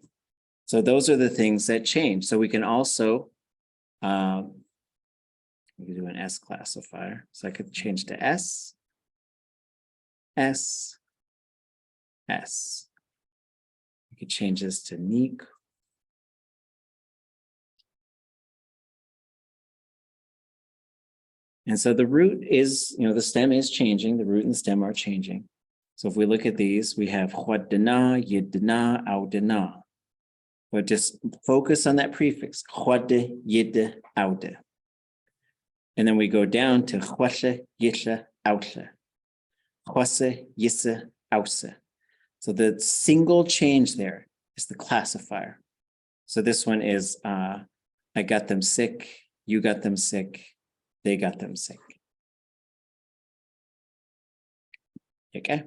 S1: So those are the things that change. So we can also, we can do an S classifier. So I could change to S, S, S. We could change this to neek. And so the root is, the stem is changing. The root and the stem are changing. So if we look at these, we have khwaddana, yiddana, awdana. But just focus on that prefix, khwadde, yidde, awde. And then we go down to khwashe, yishe, ouche. Khwase, yisse, ause. So the single change there is the classifier. So this one is, I got them sick, you got them sick, they got them sick. Okay.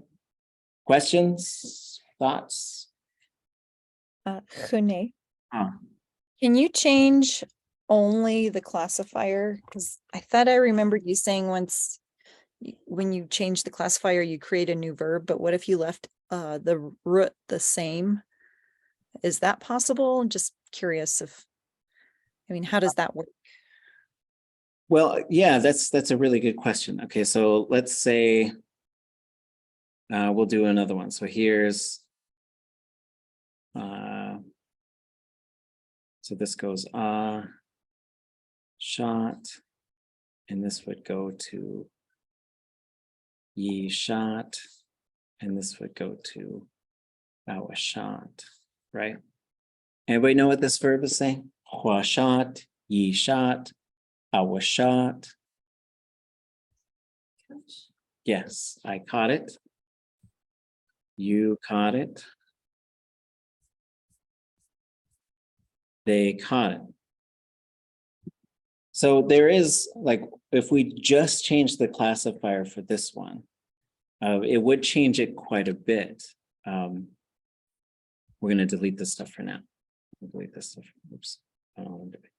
S1: Questions, thoughts?
S4: Hune,
S1: Oh.
S4: can you change only the classifier? Because I thought I remembered you saying once when you change the classifier, you create a new verb, but what if you left the root the same? Is that possible? I'm just curious how does that work?
S1: Well, yeah, that's a really good question. Okay, so let's say we'll do another one. So here's, so this goes shot, and this would go to ye shot, and this would go to awashat, right? Anybody know what this verb is saying? Huashat, yishat, awashat. Yes, I caught it. You caught it. They caught it. So there is, like, if we just change the classifier for this one, it would change it quite a bit. We're going to delete this stuff for now. We'll delete this stuff. Oops. I don't want to do it.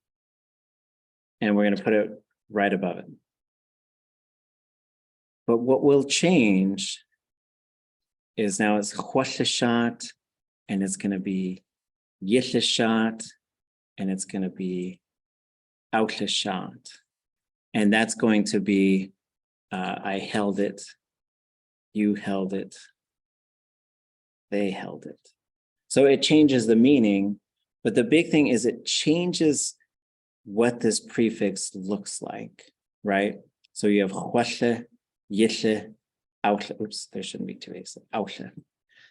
S1: And we're going to put it right above it. But what will change is now it's huashat, and it's going to be yishat, and it's going to be outlashat. And that's going to be, I held it, you held it, they held it. So it changes the meaning, but the big thing is it changes what this prefix looks like, right? So you have huashe, yishe, outla. Oops, there shouldn't be two A's. Outla.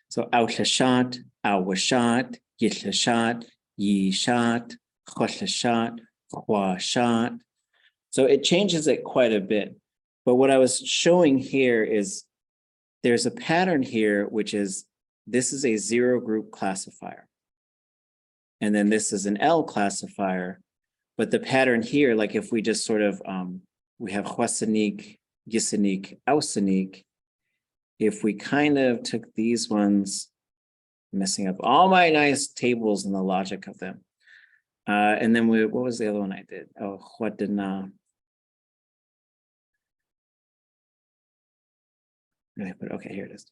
S1: So outlashat, awashat, yislashat, yishat, huaslashat, huashat. So it changes it quite a bit. But what I was showing here is there's a pattern here, which is this is a 0 group classifier. And then this is an L classifier. But the pattern here, like if we just sort of, we have huasanik, yisanik, ausanik. If we kind of took these ones, messing up all my nice tables and the logic of them. And then what was the other one I did? Oh, huadana. Okay, here it is.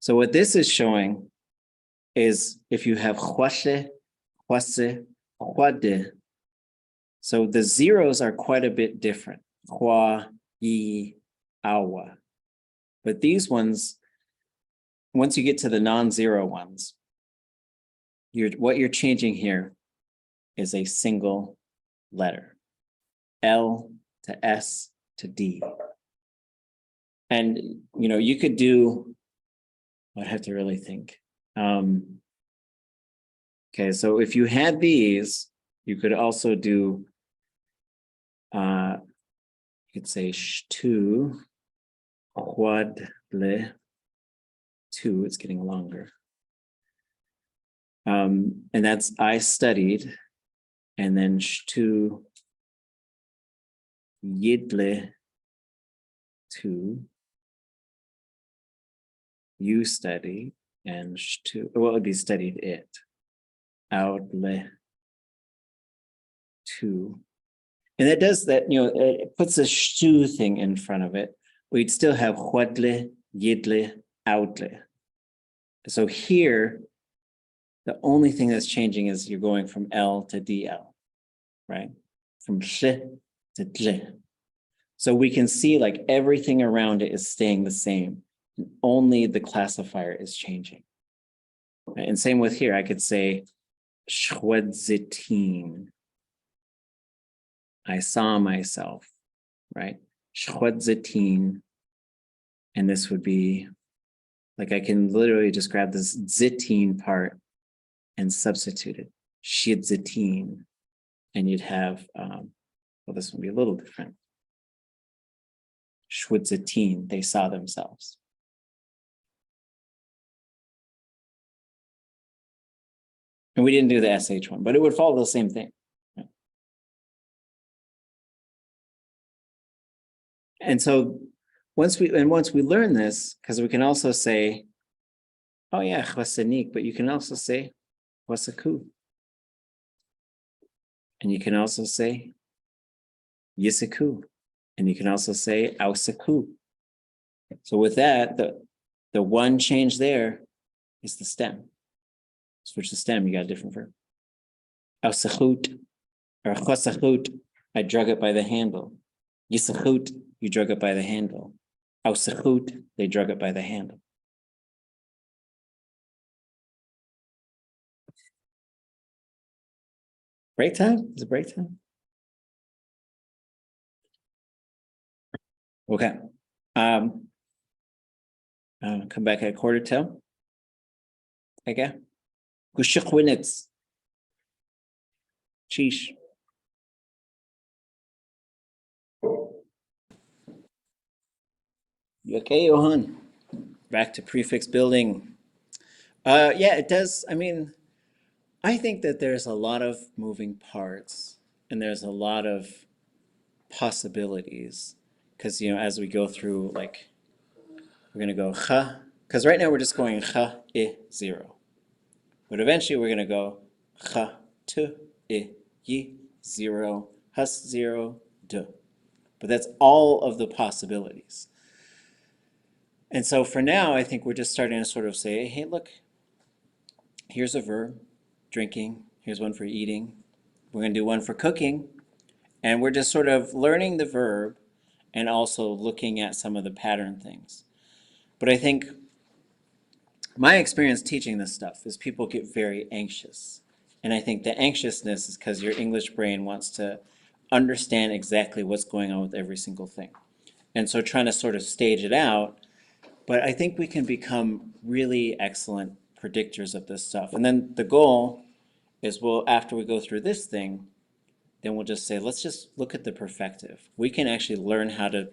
S1: So what this is showing is if you have huashe, huase, huade. So the zeros are quite a bit different. Hua, yi, awa. But these ones, once you get to the non-zero ones, what you're changing here is a single letter. L to S to D. And, you know, you could do, I'd have to really think. Okay, so if you had these, you could also do, you could say shtu, huadle, 2, it's getting longer. And that's I studied, and then shtu, yidle, 2, you study, and shtu, well, it would be studied it. Outle, 2. And that does that, you know, it puts a shtu thing in front of it. We'd still have huadle, yidle, outle. So here, the only thing that's changing is you're going from L to DL, right? From sh to dl. So we can see like everything around it is staying the same. Only the classifier is changing. And same with here, I could say shwedzetin. I saw myself, right? Shwedzetin. And this would be like I can literally just grab this zitin part and substitute it. Shidzetin. And you'd have, well, this would be a little different. Shwedzetin, they saw themselves. And we didn't do the SH one, but it would follow the same thing. And so once we learn this, because we can also say, oh yeah, chwasanik, but you can also say chwasaku. And you can also say yisaku. And you can also say ausaku. So with that, the one change there is the stem. Switch the stem, you got a different verb. Ausachut or chwasachut, I drug it by the handle. Yisachut, you drug it by the handle. Ausachut, they drug it by the handle. Break time? Is it break time? Okay. Come back at quarter till. Okay. Gushikwenitz. Cheesh. You okay, Johan? Back to prefix building. Yeah, it does. I mean, I think that there's a lot of moving parts and there's a lot of possibilities because, you know, as we go through, like, we're going to go cha, because right now we're just going cha, I, 0. But eventually we're going to go cha, tu, I, yi, 0, hus, 0, du. But that's all of the possibilities. And so for now, I think we're just starting to sort of say, hey, look, here's a verb, drinking. Here's one for eating. We're going to do one for cooking. And we're just sort of learning the verb and also looking at some of the pattern things. But I think my experience teaching this stuff is people get very anxious. And I think the anxiousness is because your English brain wants to understand exactly what's going on with every single thing. And so trying to sort of stage it out. But I think we can become really excellent predictors of this stuff. And then the goal is, well, after we go through this thing, then we'll just say, let's just look at the perfective. We can actually learn how to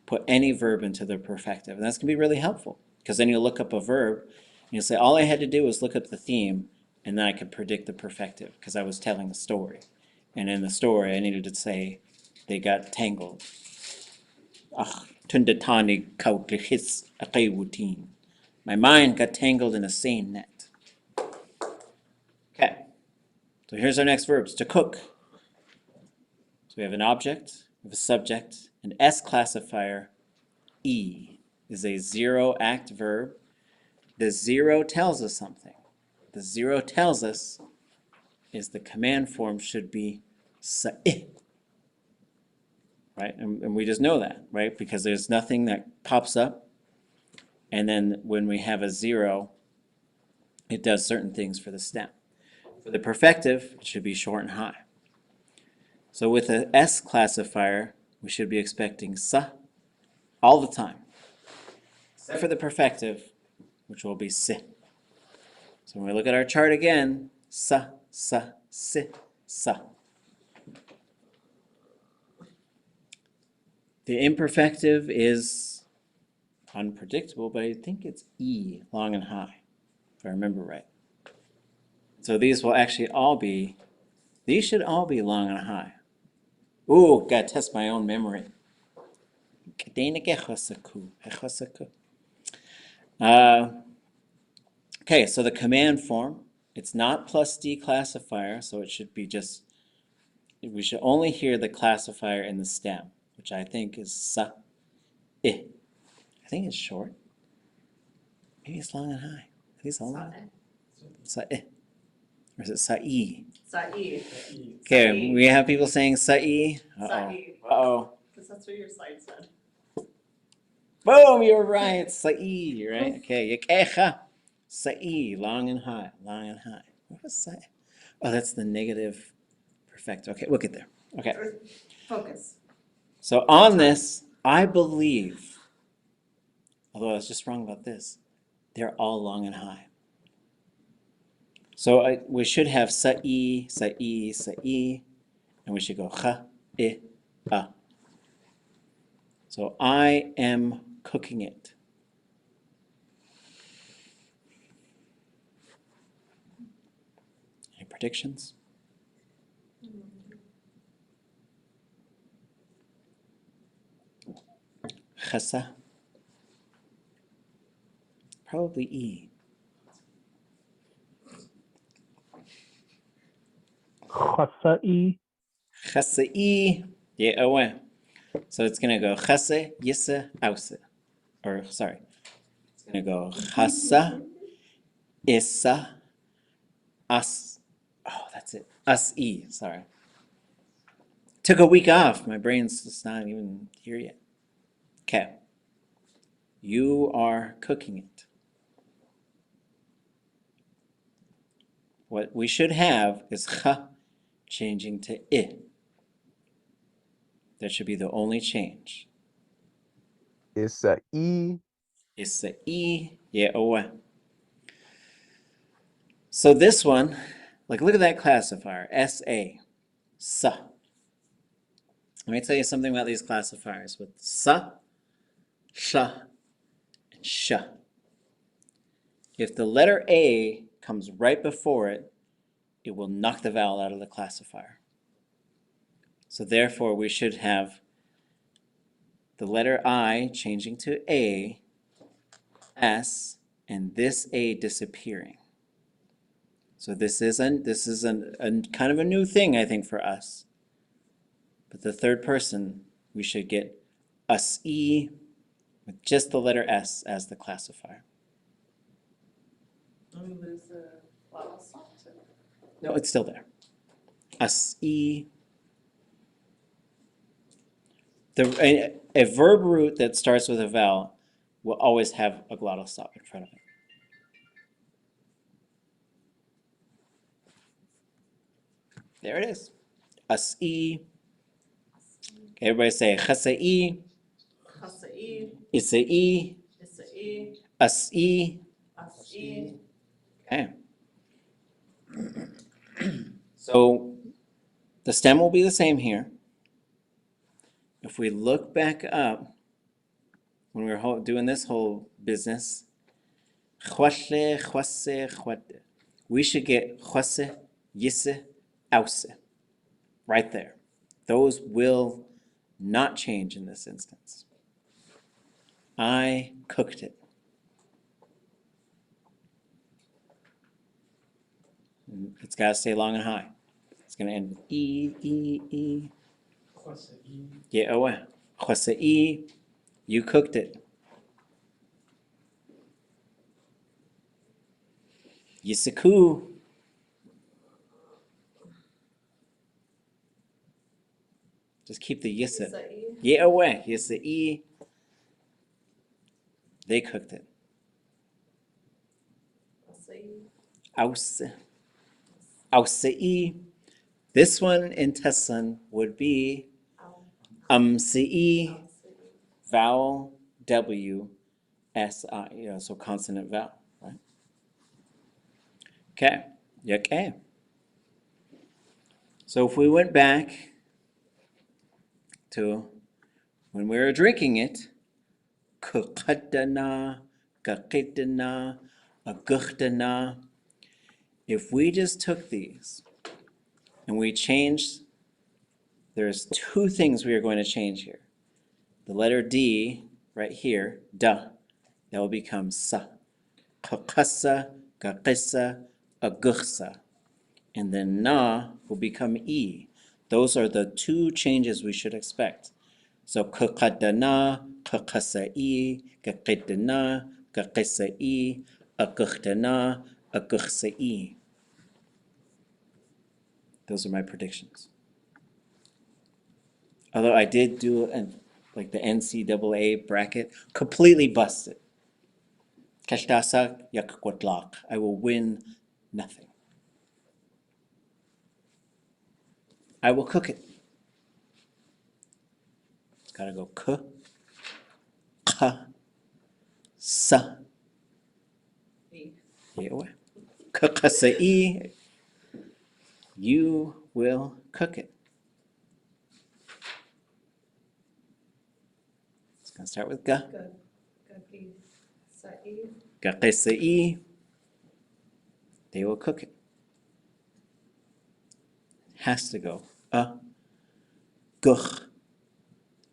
S1: put any verb into the perfective. And that's going to be really helpful because then you'll look up a verb and you'll say, all I had to do was look up the theme and then I could predict the perfective because I was telling a story. And in the story, I needed to say, they got tangled. My mind got tangled in a seine net. Okay, so here's our next verbs. To cook. So we have an object, we have a subject, an S classifier. E is a 0-act verb. The 0 tells us something. The 0 tells us is the command form should be sa'ih. Right? And we just know that, right? Because there's nothing that pops up. And then when we have a 0, it does certain things for the stem. For the perfective, it should be short and high. So with an S classifier, we should be expecting sa all the time. Except for the perfective, which will be si. So when we look at our chart again, sa, sa, si, sa. The imperfective is unpredictable, but I think it's E, long and high, if I remember right. So these will actually all be, these should all be long and high. Ooh, gotta test my own memory. Okay, so the command form, it's not plus D classifier, so it should be just, we should only hear the classifier in the stem, which I think is sa, I. I think it's short. Maybe it's long and high. I think it's all long. Sa-i. Or is it sa-i?
S2: Sa'i.
S1: Okay, we have people saying sa-i.
S2: Sa'i.
S1: Uh-oh.
S2: Because that's what your slide said.
S1: Boom, you're right. Sa-i, right? Okay, yakecha. Sa-i, long and high, long and high. What was sa-i? Oh, that's the negative perfect. Okay, we'll get there. Okay.
S2: Focus.
S1: So on this, I believe, although I was just wrong about this, they're all long and high. So we should have sa-i, sa-i, sa-i, and we should go cha, I, a. So I am cooking it. Any predictions? Chasa. Probably E.
S6: Chasa'i.
S1: Chasa'i. Yeah, away. So it's going to go chase, yisa, ause. Or, sorry. It's going to go chasa, isa, as. Oh, that's it. Us-e. Sorry. Took a week off. My brain's just not even here yet. Okay. You are cooking it. What we should have is cha changing to I. That should be the only change.
S8: It's a E.
S1: Isa E, ye oa. So this one, like look at that classifier, SA, sa. Let me tell you something about these classifiers with sa, sha, and sha. If the letter A comes right before it, it will knock the vowel out of the classifier. So therefore we should have the letter I changing to A, S, and this A disappearing. So this is a kind of a new thing, I think, for us. But the third person, we should get us E with just the letter S as the classifier.
S2: And we lose the vowel stop too.
S1: No, it's still there. Us E. A verb root that starts with a vowel will always have a glottal stop in front of it. There it is. Us E. Everybody say chasa-E,
S2: Chasa-E,
S1: isa-E,
S2: Isa-E,
S1: us-E.
S2: As-E.
S1: Okay. So the stem will be the same here. If we look back up, when we were doing this whole business, chwasle, chwase, chwade. We should get chwase, yise, ause, right there. Those will not change in this instance. I cooked it. It's got to stay long and high. It's going to end with E, E, E. Yeah, oh, chwase, E. You cooked it. Yisaku. Just keep the yisa.
S2: Isa-E.
S1: Yeah, away. Yisa E. They cooked it.
S2: Asa-E.
S1: Ause. Ause E. This one in Tesson would be C-E, vowel W, S-I, so consonant vowel, right? Okay, okay. So if we went back to when we were drinking it, kuqaddana, kaqidana, aguhdana. If we just took these and we changed, there's two things we are going to change here. The letter D right here, da, that will become sa. Qaqasa, qaqisa, aguhsa. And then na will become e. Those are the two changes we should expect. So qaqadana, qaqasa-e, qaqidana, qaqisa-e, aguhdana, aguhsa-e. Those are my predictions. Although I did do like the NCAA bracket, completely busted. Kashtasak yakqutlaq. I will win nothing. I will cook it. It's gotta go k, ka, sa.
S2: E.
S1: Kakasa-e. You will cook it. It's gonna start with ga.
S2: Gagi. Sa-E.
S1: Gaqisa-e. They will cook it. Has to go guh,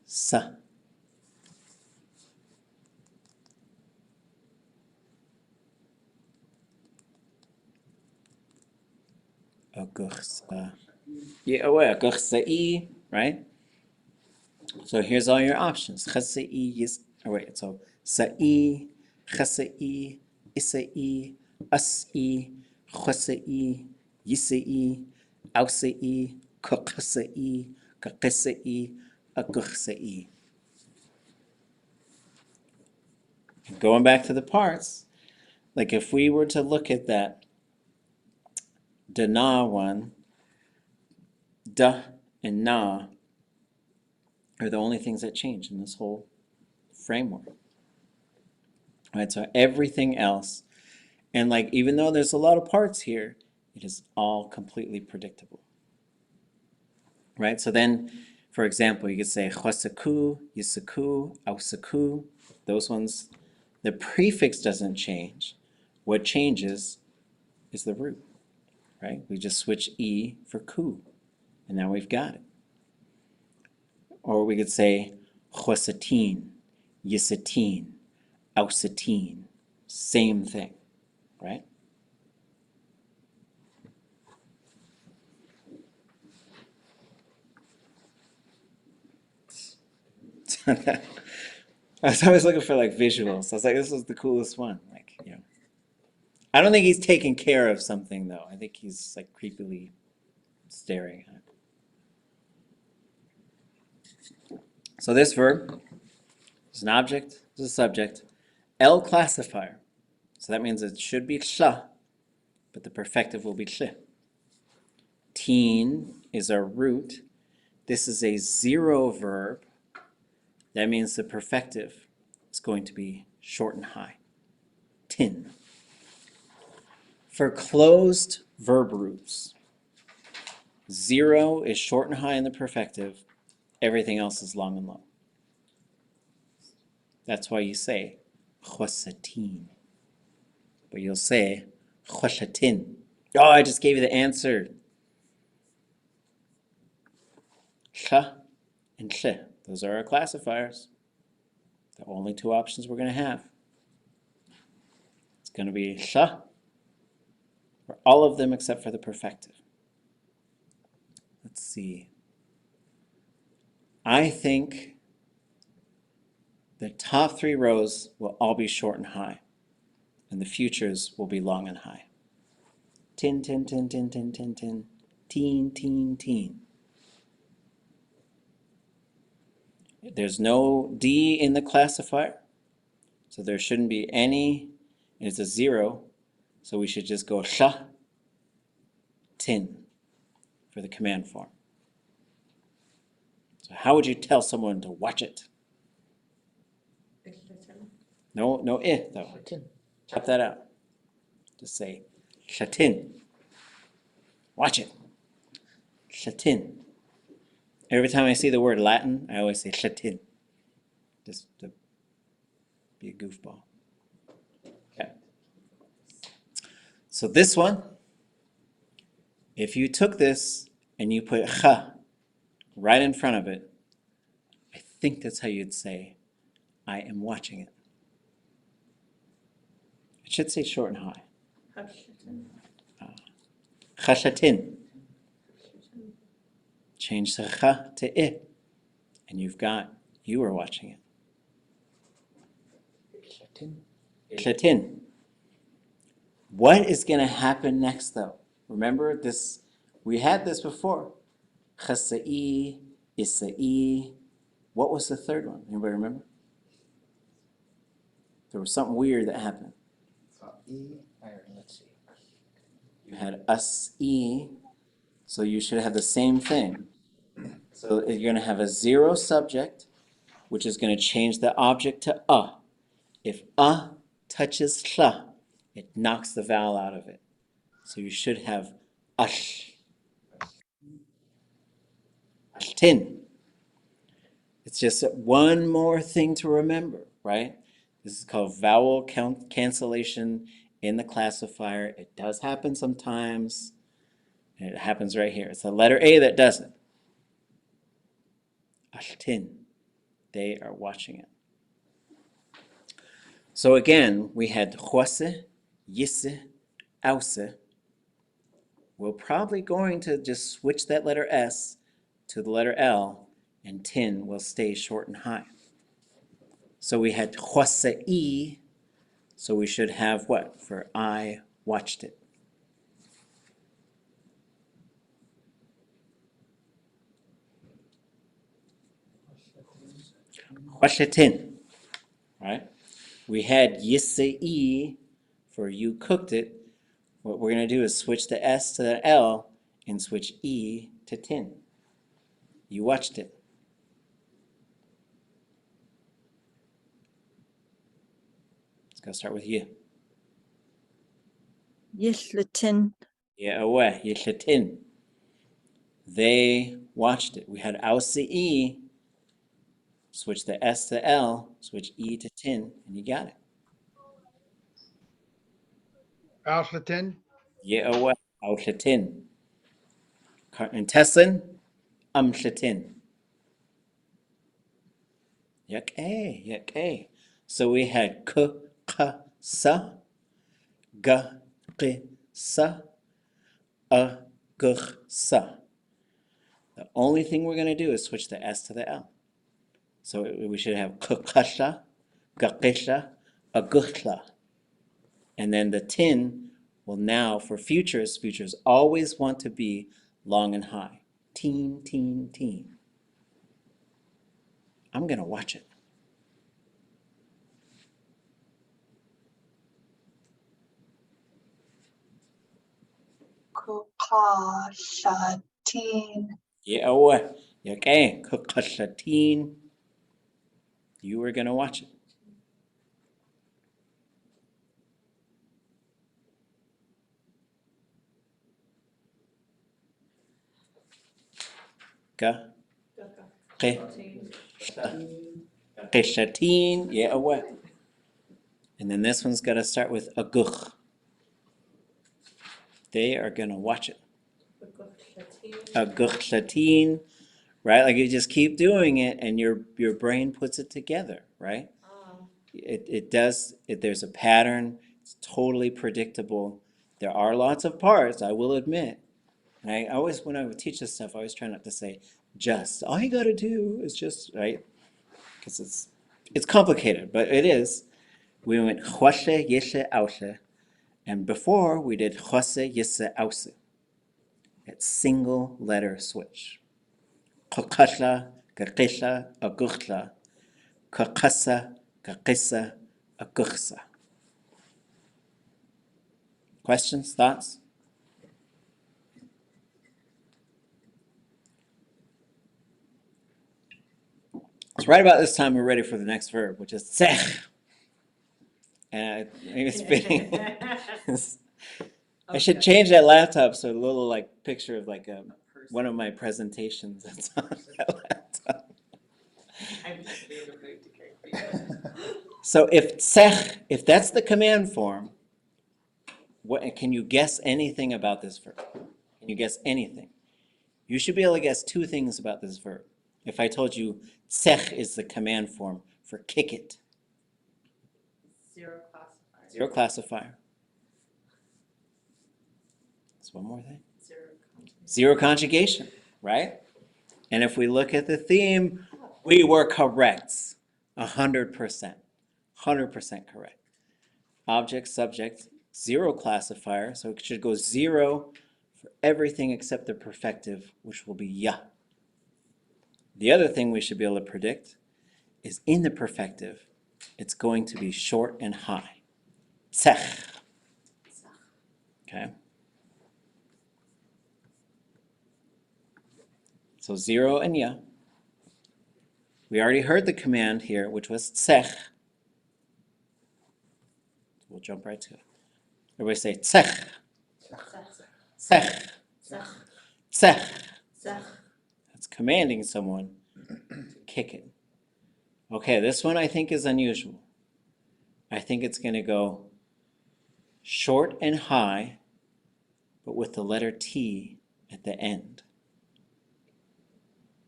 S1: sa. Aguhsa. Yeah, aguhsa-e, right? So here's all your options. Chasa-e, yes. Oh wait, so sa-e, chasa-e, isa-e, us-e, chwasa-e, yisa-e, ausa-e, kuqasa-e, kaqisa-e, aguhsa-e. Going back to the parts, like if we were to look at that da-na one, da and na are the only things that change in this whole framework. right? So everything else, and like even though there's a lot of parts here, it is all completely predictable, right? So then, for example, you could say chosaku, yisaku, ausaku. Those ones, the prefix doesn't change. What changes is the root, right? We just switch e for ku, and now we've got it. Or we could say chosatin, yisatin, ausatin. Same thing, right? I was always looking for like visuals. I was like, this is the coolest one. Like, you know. I don't think he's taking care of something though. I think he's like creepily staring at it. So this verb is an object, is a subject, L classifier. So that means it should be sha, but the perfective will be sh. Teen is our root. This is a zero verb. That means the perfective is going to be short and high. Tin. For closed verb roots, zero is short and high in the perfective. Everything else is long and low. That's why you say chosatin. But you'll say chosatin. Oh, I just gave you the answer. Ch and ch. Those are our classifiers. The only two options we're going to have. It's going to be ch for all of them except for the perfective. Let's see. I think the top three rows will all be short and high, and the futures will be long and high. Tin, tin, tin, tin, tin, tin, tin, teen, teen, teen. There's no D in the classifier, so there shouldn't be any, and it's a zero, so we should just go sha, tin for the command form. So how would you tell someone to watch it? No, no I though. Chop that out. Just say shatin. Watch it. Shatin. Every time I see the word Latin, I always say shatin. Just to be a goofball. Okay. So this one, if you took this and you put cha right in front of it, I think that's how you'd say, I am watching it. It should say short and high. Chashatin. Change the cha to I, and you've got, you are watching it. Shatin. What is going to happen next though? Remember this, we had this before. Chasa'i, isa'i. What was the third one? Anybody remember? There was something weird that happened.
S8: Let's see.
S1: You had us-e, so you should have the same thing. So you're going to have a zero subject, which is going to change the object to a. If a touches sha, it knocks the vowel out of it. So you should have ash. Ashtin. It's just one more thing to remember, right? This is called vowel cancellation in the classifier. It does happen sometimes. And it happens right here. It's the letter A that does it. Ashtin. They are watching it. So again, we had chose, yisse, ause. We're probably going to just switch that letter S to the letter L, and tin will stay short and high. So we had chosa'i, so we should have what? For I watched it. Chosatin, right? We had yisse'i for you cooked it. What we're going to do is switch the S to the L and switch E to tin. You watched it. It's gotta start with y.
S4: Yishlatin.
S1: Yeah, away. Yishlatin. They watched it. We had ausa e, switch the S to L, switch E to tin, and you got it.
S8: Alphatin.
S1: Yeah, away. Auslatin. And Teslin, umslatin. Yak. So we had k, sa, g, sa, g, sa. The only thing we're going to do is switch the S to the L. So we should have kukasha, gakisha, aguchla. And then the tin will now, for futures always want to be long and high. Teen, teen, teen. I'm going to watch it.
S9: Kukashatin.
S1: Yeah, what? Okay, kukashatin. You were going to watch it. Ga, ke, keshatin. Yeah, what? And then this one's got to start with aguch. They are going to watch it. Aguchlatin, right? Like you just keep doing it and your brain puts it together, right? It does, there's a pattern, it's totally predictable. There are lots of parts, I will admit. And I always, when I would teach this stuff, I always try not to say just. All you gotta do is just, right? Because it's complicated, but it is. We went chwashe, yeshe, aushe. And before we did chwase, yeshe, ause. That single letter switch. Kakashla, kakisha, aguchla. Kakasa, kakisa, aguchsa. Questions, thoughts? So right about this time, we're ready for the next verb, which is tsech. And I think it's fitting. I should change that laptop so a little like picture of like one of my presentations that's on that laptop. So if tsech, if that's the command form, what can you guess anything about this verb? Can you guess anything? You should be able to guess two things about this verb. If I told you tsech is the command form for kick it.
S2: Zero classifier.
S1: Zero classifier. That's one more thing. Zero conjugation, right? And if we look at the theme, we were correct. 100%. 100% correct. Object, subject, zero classifier. So it should go zero for everything except the perfective, which will be ya. The other thing we should be able to predict is in the perfective, it's going to be short and high. Tsech. Okay. So zero and ya. We already heard the command here, which was tsech. We'll jump right to it. Everybody say tsech. Tsech. Tsech. That's commanding someone to kick it. Okay, this one I think is unusual. I think it's going to go short and high, but with the letter T at the end.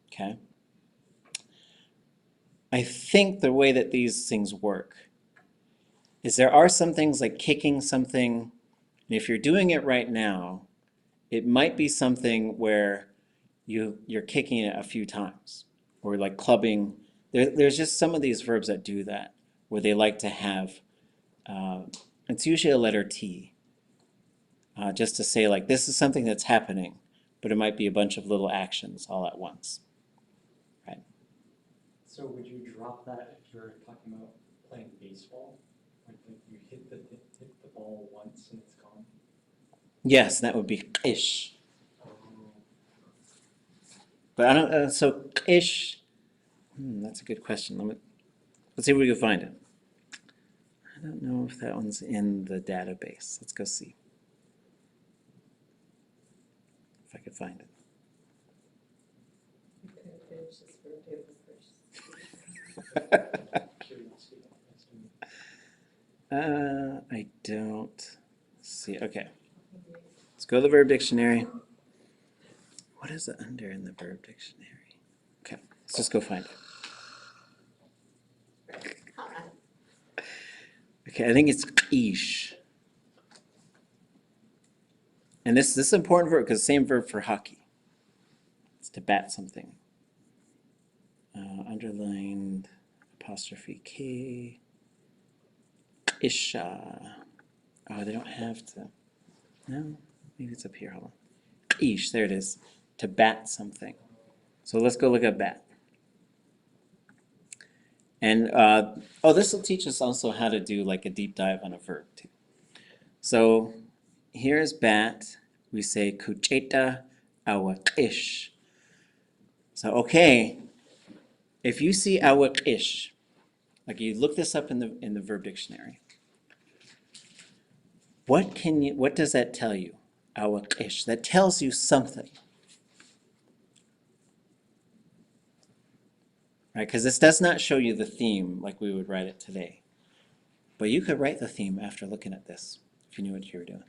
S1: Okay? I think the way that these things work is there are some things like kicking something, and if you're doing it right now, it might be something where you're kicking it a few times, or like clubbing. There's just some of these verbs that do that, where they like to have, it's usually a letter T, just to say like this is something that's happening, but it might be a bunch of little actions all at once. Right?
S10: So would you drop that if you're talking about playing baseball? Like you hit the ball once and it's gone?
S1: Yes, that would be ish. But I don't, so ish, that's a good question. Let's see if we can find it. I don't know if that one's in the database. Let's go see if I could find it.
S2: We could finish this verb table first.
S10: Curiosity estimate.
S1: I don't see. Okay, let's go to the verb dictionary. What is it under in the verb dictionary? Okay, let's just go find it. Okay, I think it's ish. And this is an important verb because same verb for hockey. It's to bat something. Underlined apostrophe K. Isha. Oh, they don't have to. No, maybe it's up here. Hold on. Ish, there it is. To bat something. So let's go look at bat. And this will teach us also how to do like a deep dive on a verb too. So here's bat. We say kucheta awakish. So okay, if you see awakish, like you look this up in the verb dictionary, what does that tell you? Awakish. That tells you something. Right? Because this does not show you the theme like we would write it today. But you could write the theme after looking at this, if you knew what you were doing.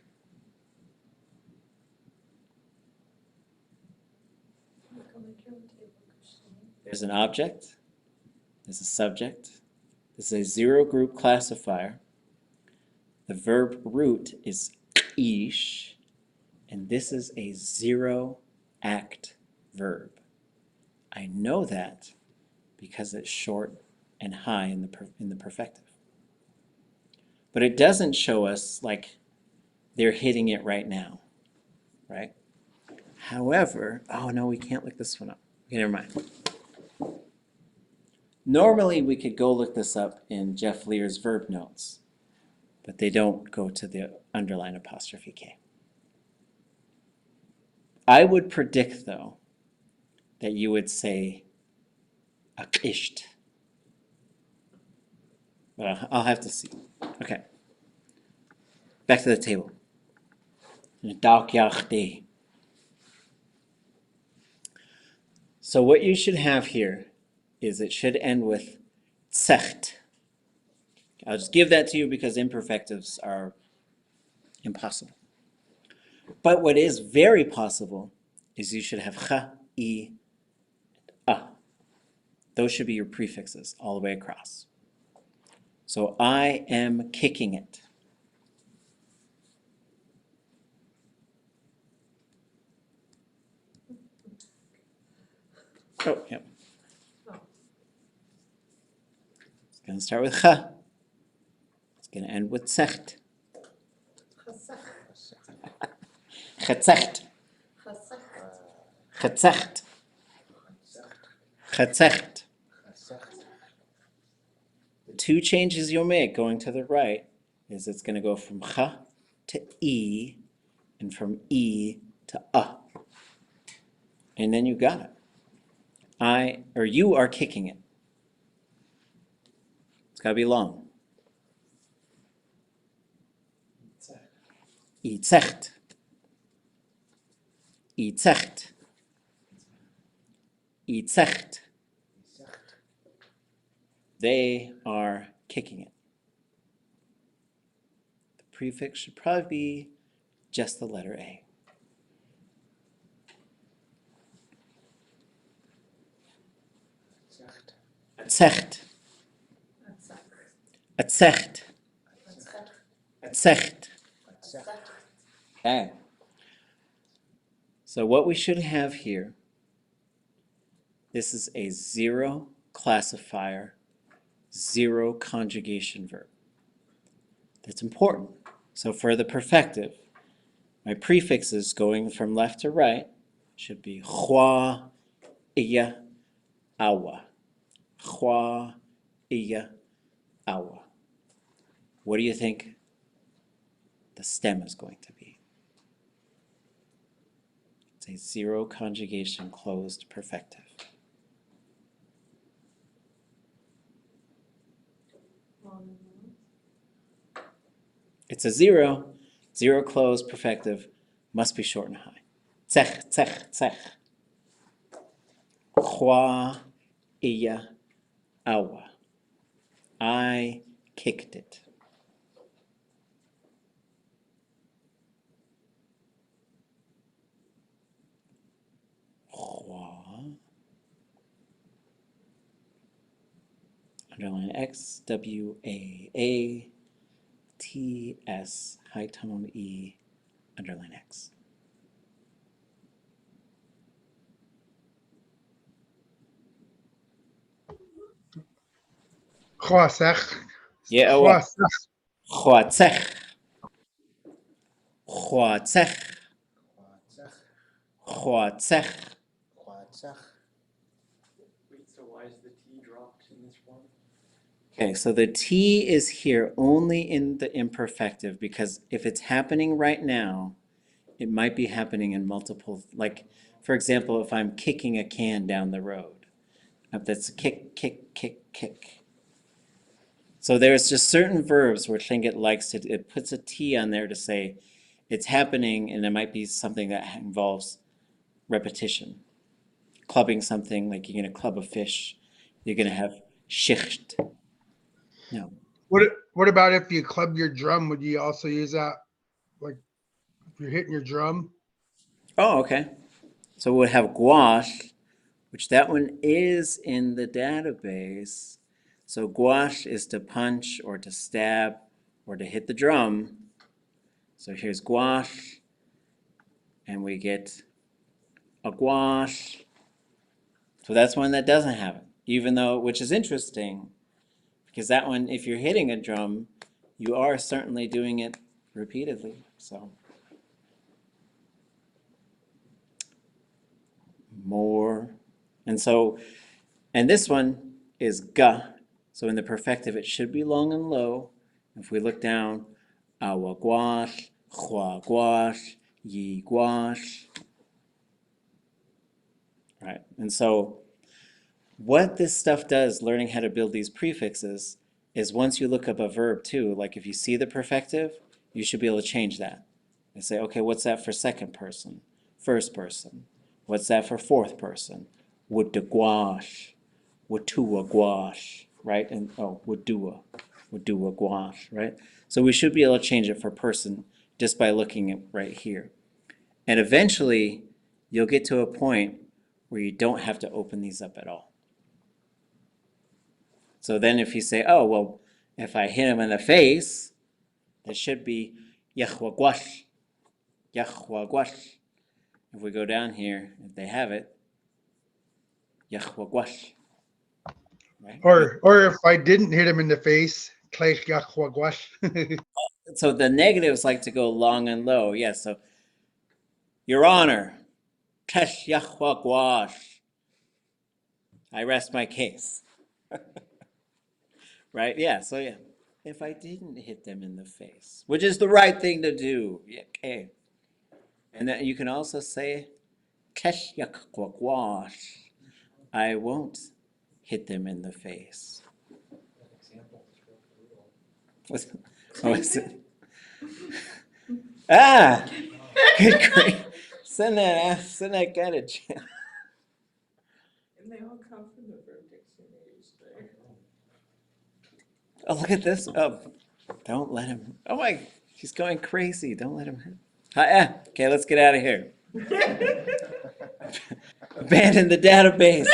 S1: There's an object, there's a subject, this is a zero group classifier. The verb root is ish, and this is a zero act verb. I know that because it's short and high in the perfective. But it doesn't show us like they're hitting it right now, right? However, oh no, we can't look this one up. Okay, never mind. Normally we could go look this up in Jeff Lear's verb notes, but they don't go to the underline apostrophe K. I would predict though that you would say akisht. But I'll have to see. Okay. Back to the table. So what you should have here is it should end with tsecht. I'll just give that to you because imperfectives are impossible. But what is very possible is you should have cha, I, and a. Those should be your prefixes all the way across. So I am kicking it. Oh, yeah. It's going to start with cha. It's going to end with tsecht. Getzecht. Getzecht. Getzecht. The two changes you'll make going to the right is it's going to go from cha to I and from I to a. And then you got it. You are kicking it. It's got to be long. I zecht. I zecht. I zecht. They are kicking it. The prefix should probably be just the letter A. Zecht. Zecht. Zecht. Okay. So what we should have here, this is a zero classifier, zero conjugation verb. That's important. So for the perfective, my prefixes going from left to right should be hua, iya, awa. Hua, iya, awa. What do you think the stem is going to be? It's a zero conjugation closed perfective. It's a zero. Zero closed perfective must be short and high. Tsech, tsech, tsech. Hua, iya, awa. I kicked it. Hua. Underline X, W, A, T, S, high tone E, underline X.
S8: Chwasech.
S1: Yeah, awa.
S8: Chwasech.
S1: Chwatzech. Chwatzech. Chwatzech.
S10: Wait, so why is the T dropped in this one?
S1: Okay, so the T is here only in the imperfective because if it's happening right now, it might be happening in multiple, like, for example, if I'm kicking a can down the road, that's a kick, kick, kick, kick. So there's just certain verbs where Tlingit likes to, it puts a T on there to say it's happening, and it might be something that involves repetition. Clubbing something, like you're going to club a fish, you're going to have shicht. No.
S8: What about if you club your drum? Would you also use that? Like if you're hitting your drum?
S1: Oh, okay. So we'll have gouache, which that one is in the database. So gouache is to punch or to stab or to hit the drum. So here's gouache, and we get a gouache. So that's one that doesn't have it, even though, which is interesting, because that one, if you're hitting a drum, you are certainly doing it repeatedly. So more. And this one is ga. So in the perfective, it should be long and low. If we look down, awa gouache, hua gouache, yi gouache. Right, and so what this stuff does, learning how to build these prefixes, is once you look up a verb too, like if you see the perfective, you should be able to change that. And say, okay, what's that for second person, first person? What's that for fourth person? Would de gouache, would tua gouache, right? And would do a gouache, right? So we should be able to change it for person just by looking at right here. And eventually, you'll get to a point where you don't have to open these up at all. So then if you say, oh, well, if I hit him in the face, it should be yahwa gwash, yahwa gwash. If we go down here, if they have it, yahwa gwash. Right?
S8: Or if I didn't hit him in the face, kleich yachwa gwash.
S1: So the negatives like to go long and low. Yes, so Your Honor, kesh yahwa gwash. I rest my case. Right? Yeah, so yeah. If I didn't hit them in the face, which is the right thing to do. Yeah, okay. And then you can also say, kesh yahwa gwash. I won't hit them in the face.
S10: That example is real brutal.
S1: What was it? Ah! Good grief. Send that guy to jail.
S2: And they all come from the verb dictionaries, right?
S1: Oh, look at this. Oh, don't let him. Oh my, he's going crazy. Don't let him. Okay, let's get out of here. Abandon the database.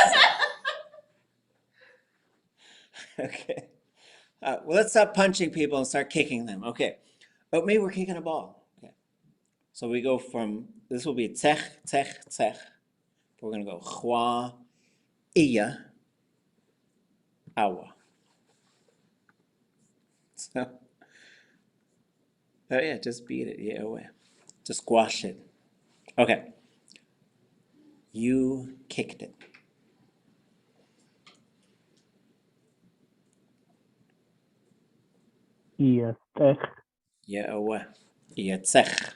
S1: Okay. Well, let's stop punching people and start kicking them. Okay. But maybe we're kicking a ball. Okay. So we go from, this will be tsech, tsech, tsech. We're going to go hua, iya, awa. So, oh yeah, just beat it. Yeah, away. Just squash it. Okay. You kicked it.
S6: Iestech.
S1: Yeah, away. Yeah, tsech.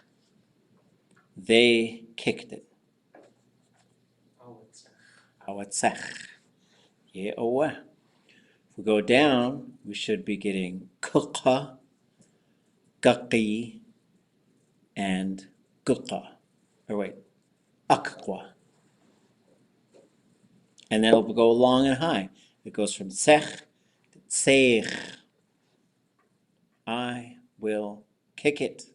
S1: They kicked it.
S10: Oh, it's
S1: Awa tsech. Yeah, away. If we go down, we should be getting kuka, gaqi, and guqa. Or wait, aqwa. And then it'll go long and high. It goes from sech to tseich. I will kick it.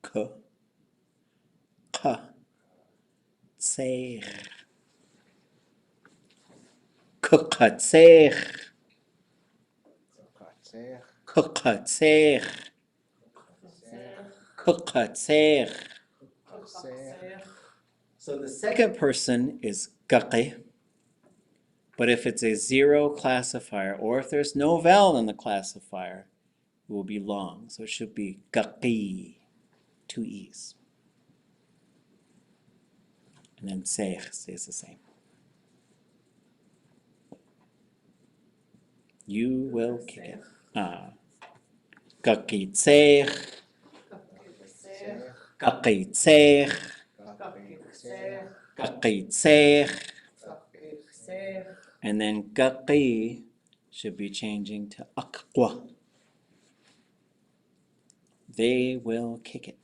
S1: K, ka, tseich. Kukatseich. Kukatseich. Kukatseich. So the second person is gaqi, but if it's a zero classifier, or if there's no vowel in the classifier, it will be long. So it should be gaqi, 2 E's. And then seich stays the same. You will kick it. Gaqi tseich. Gaqi tseich. Gaqi tseich. And then gaqi should be changing to aqwa. They will kick it.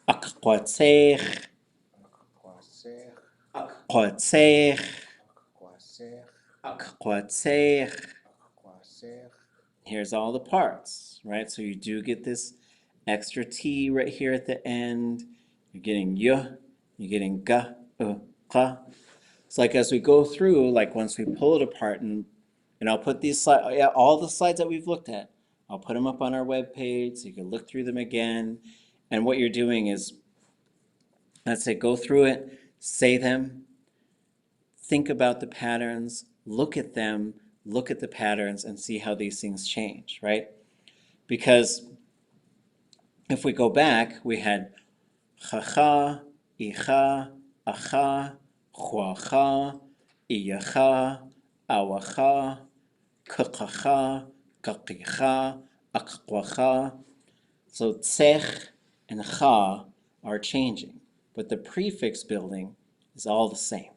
S1: Aqwa tseich. Aqwa tseich. Aqwa tseich. Here's all the parts, right? So you do get this extra T right here at the end. You're getting y, you're getting ga, qa. It's like as we go through, like once we pull it apart, and I'll put these slides, all the slides that we've looked at, I'll put them up on our webpage so you can look through them again. And what you're doing is, let's say, go through it, say them, think about the patterns, look at them, look at the patterns, and see how these things change, right? Because if we go back, we had chacha, icha, acha, chuacha, iyacha, awacha, kukacha, kakicha, akwacha. So tsech and cha are changing, but the prefix building is all the same.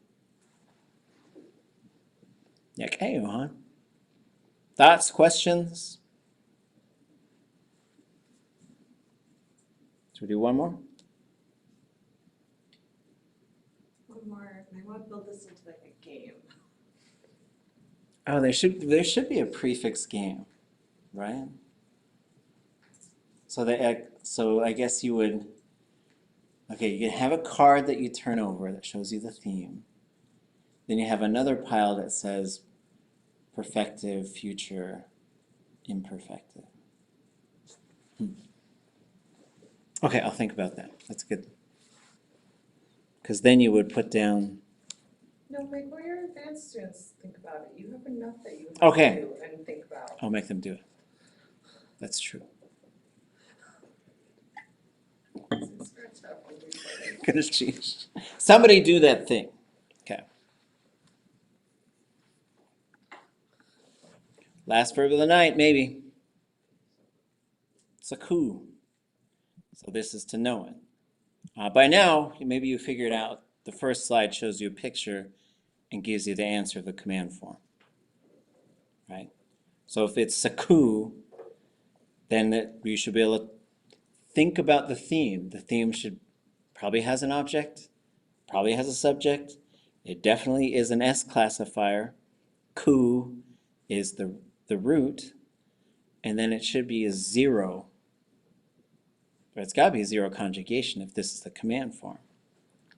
S1: Okay, Johan. Thoughts, questions? Should we do one more?
S2: One more. I want to build this into like a game.
S1: Oh, there should be a prefix game, right? So I guess you would. Okay, you can have a card that you turn over that shows you the theme. Then you have another pile that says perfective, future, imperfective. Okay, I'll think about that. That's good. Because then you would put down.
S2: No, make all your advanced students think about it. You have enough that you have
S1: Okay.
S2: to do and think about.
S1: I'll make them do it. That's true. Gonna change. Somebody do that thing. Okay. Last verb of the night, maybe. Saku. So this is to know it. By now, maybe you figured out the first slide shows you a picture and gives you the answer of the command form. Right? So if it's saku, then you should be able to think about the theme. The theme probably has an object, probably has a subject. It definitely is an S classifier. Ku is the root, and then it should be a zero. But it's got to be a zero conjugation if this is the command form.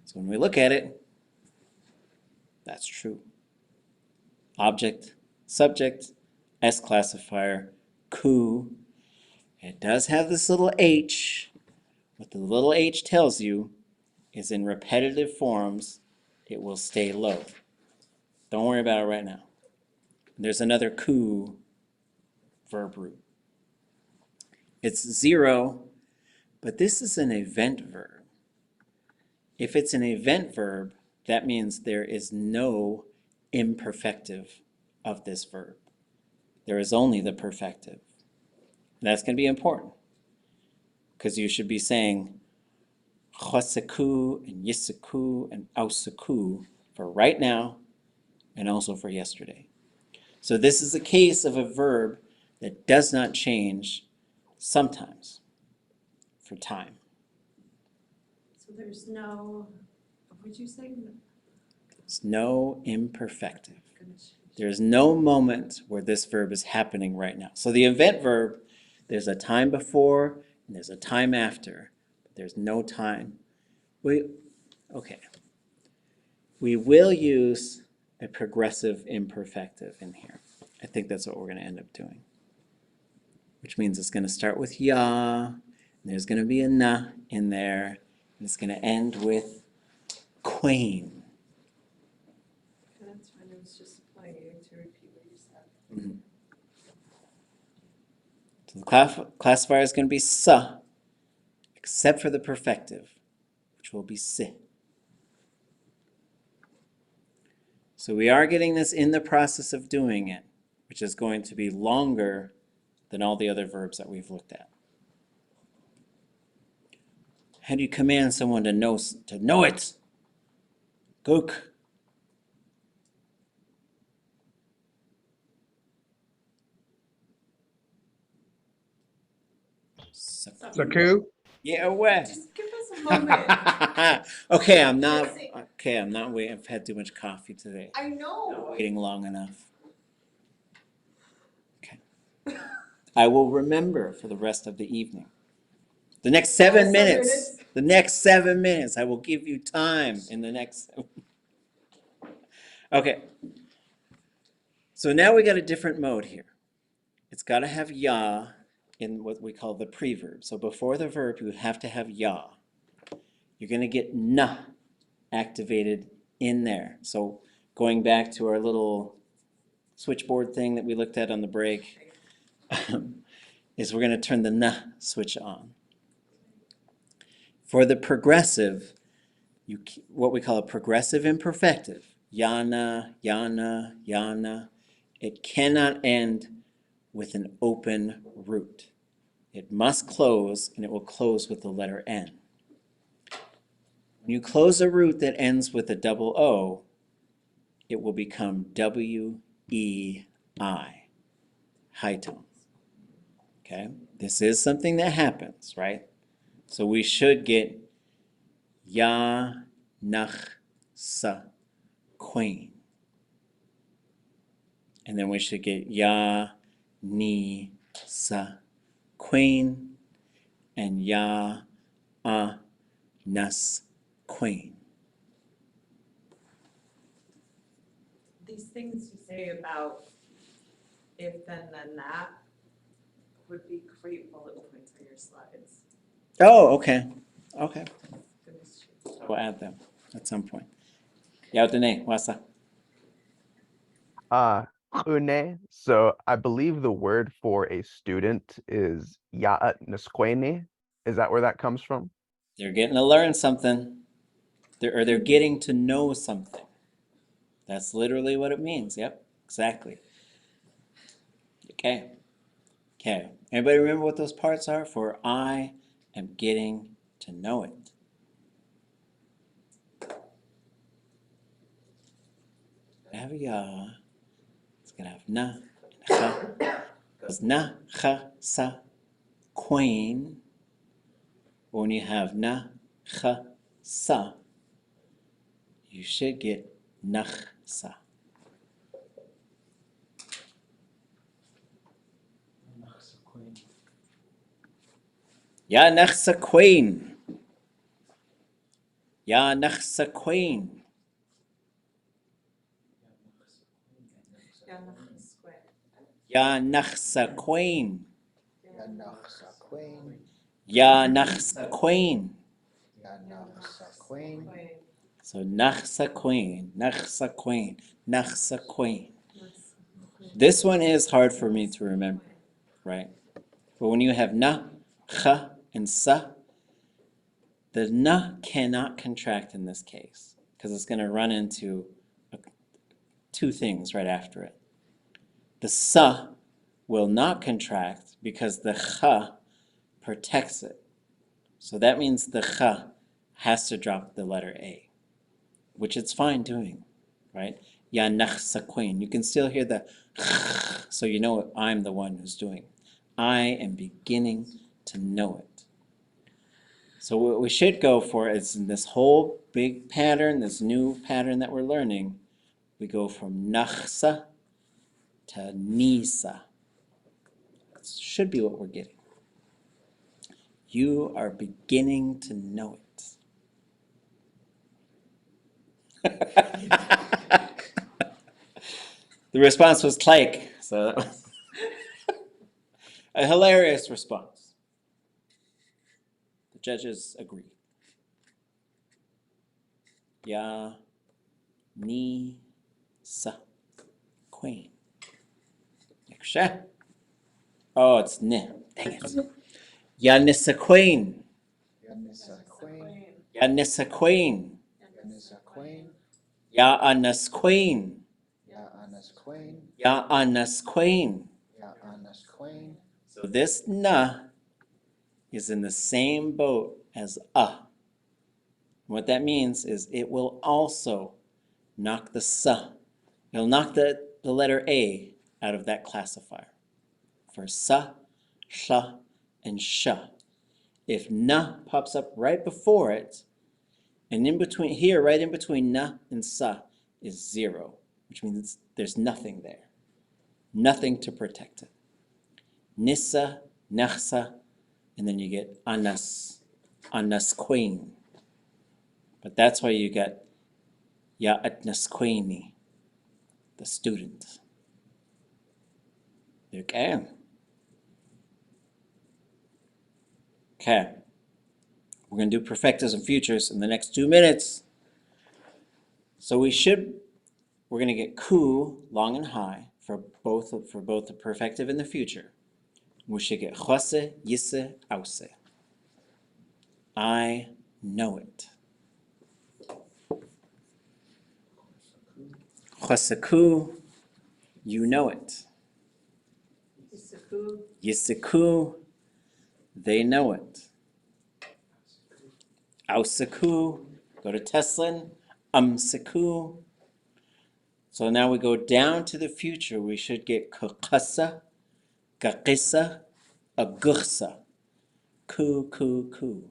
S1: So when we look at it, that's true. Object, subject, S classifier, ku. It does have this little h. What the little h tells you is in repetitive forms, it will stay low. Don't worry about it right now. There's another ku verb root. It's zero, but this is an event verb. If it's an event verb, that means there is no imperfective of this verb. There is only the perfective. That's going to be important because you should be saying chosaku and yisaku and ausaku for right now and also for yesterday. So this is a case of a verb that does not change sometimes for time.
S2: So there's no, what would you say?
S1: There's no imperfective.
S2: Goodness.
S1: There's no moment where this verb is happening right now. So the event verb, there's a time before and there's a time after, but there's no time. Okay. We will use a progressive imperfective in here. I think that's what we're going to end up doing. Which means it's going to start with ya, and there's going to be a na in there, and it's going to end with queen.
S2: That's fine, I was just playing to repeat what you said.
S1: Mm-hmm. So the classifier is going to be sa, except for the perfective, which will be si. So we are getting this in the process of doing it, which is going to be longer than all the other verbs that we've looked at. How do you command someone to know it? Goox.
S8: Saku?
S1: Yeah, away.
S2: Just give us a moment.
S1: Okay, I'm not waiting. I've had too much coffee today.
S2: I know.
S1: Waiting long enough. Okay. I will remember for the rest of the evening. The next 7 minutes. The next 7 minutes. I will give you time in the next 7. Okay. So now we got a different mode here. It's got to have ya in what we call the preverb. So before the verb, you have to have ya. You're going to get na activated in there. So going back to our little switchboard thing that we looked at on the break, is we're going to turn the na switch on. For the progressive, what we call a progressive imperfective, yana, yana, yana, it cannot end with an open root. It must close, and it will close with the letter N. When you close a root that ends with a double O, it will become W-E-I, high tones. Okay? This is something that happens, right? So we should get ya, nach, sa, queen. And then we should get ya, ni, sa, queen, and ya, nas, queen.
S2: These things you say about if, then that would be great bullet points on your slides.
S1: Oh, okay. Okay.
S2: Goodness.
S1: We'll add them at some point. Yautene, wasa.
S9: Une. So I believe the word for a student is yaat nisquene. Is that where that comes from?
S1: They're getting to learn something. They're getting to know something. That's literally what it means. Yep, exactly. Okay. Okay. Anybody remember what those parts are? For I am getting to know it. Have ya. It's gonna have na and cha. Because na, cha, sa, queen. When you have na, cha, sa, you should get nach, sa. Ya nach sa queen. Ya nach sa queen.
S2: Yeah, no, square.
S1: Ya nach sa queen.
S11: Ja nach sa queen.
S1: Ya nach sa queen.
S11: Ja nach sa queen.
S1: So nach sa queen, nach sa queen, nach sa queen. This one is hard for me to remember, right? But when you have na, cha, and sa, the na cannot contract in this case because it's going to run into two things right after it. The sa will not contract because the cha protects it. So that means the cha has to drop the letter A, which it's fine doing, right? Ya nachsaquin. You can still hear the so you know I'm the one who's doing. I am beginning to know it. So what we should go for is in this whole big pattern, this new pattern that we're learning, we go from nachsa to nisa. That should be what we're getting. You are beginning to know it. The response was tlaik, so that was a hilarious response. The judges agree. Ya, ni, sa, queen. Oh, it's ne. Dang it. Ya nisa queen.
S11: Yanisaquain.
S1: Ya nisa queen.
S11: Yanisaquain.
S1: Ya anas queen.
S11: Yaanasquain.
S1: Ya anas queen.
S11: Yaanasquain.
S1: So this na is in the same boat as a. What that means is it will also knock the sa. It'll knock the letter A out of that classifier. For sa, sha, and sha. If na pops up right before it, and in between here, right in between na and sa, is 0, which means there's nothing there. Nothing to protect it. Nissa, nachsa, and then you get anas, anasquain. But that's why you get ya atnasquaini, the student. Okay. Okay. We're going to do perfectas and futures in the next 2 minutes. So we're going to get ku, long and high, for both the perfective and the future. We should get chose, yise, ause. I know it. Choseku, you know it. Yiseku, they know it. Auseku, go to Teslin. Seku. So now we go down to the future. We should get kukasa, kakisa, aguchsa. Ku.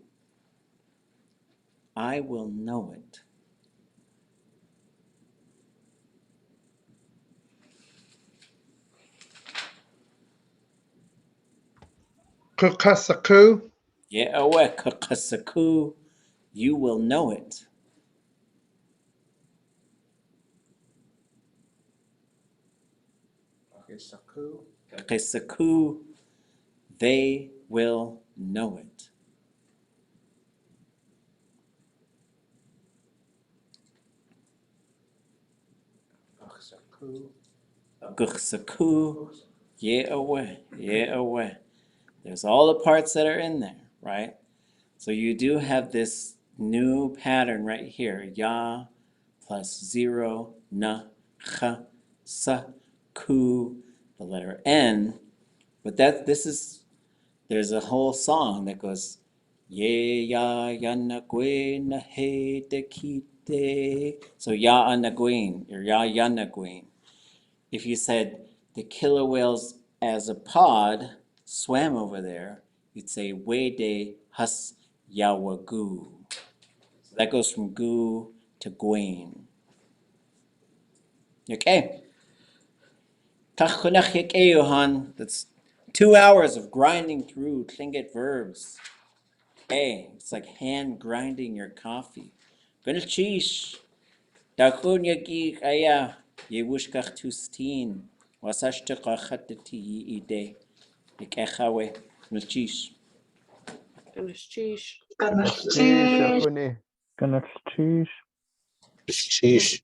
S1: I will know it.
S8: Kukasaku.
S1: Ye'aweh kukasaku, you will know it.
S11: Yakisaku.
S1: Kakisaku, they will know it.
S11: Aksaku.
S1: Guchsaku, ye'aweh. There's all the parts that are in there, right? So you do have this new pattern right here. Ya plus 0, na, cha, sa, ku, the letter N. But there's a whole song that goes, ye, ya, yanaguen, na, he, de, kite. So ya, anaguen, or ya, yanaguen. If you said the killer whales as a pod swam over there, you'd say wede hus yawagu. So that goes from goo to gwain. Okay. That's 2 hours of grinding through Tlingit verbs. Okay, it's like hand grinding your coffee. Gonna cheesh. Dakun yagi kaya yewushkach tustin. Wasashtika khatati ide. Ikechawe. Milchish.
S9: Sheesh, Akuni.
S6: Gonna cheese.
S3: Sheesh.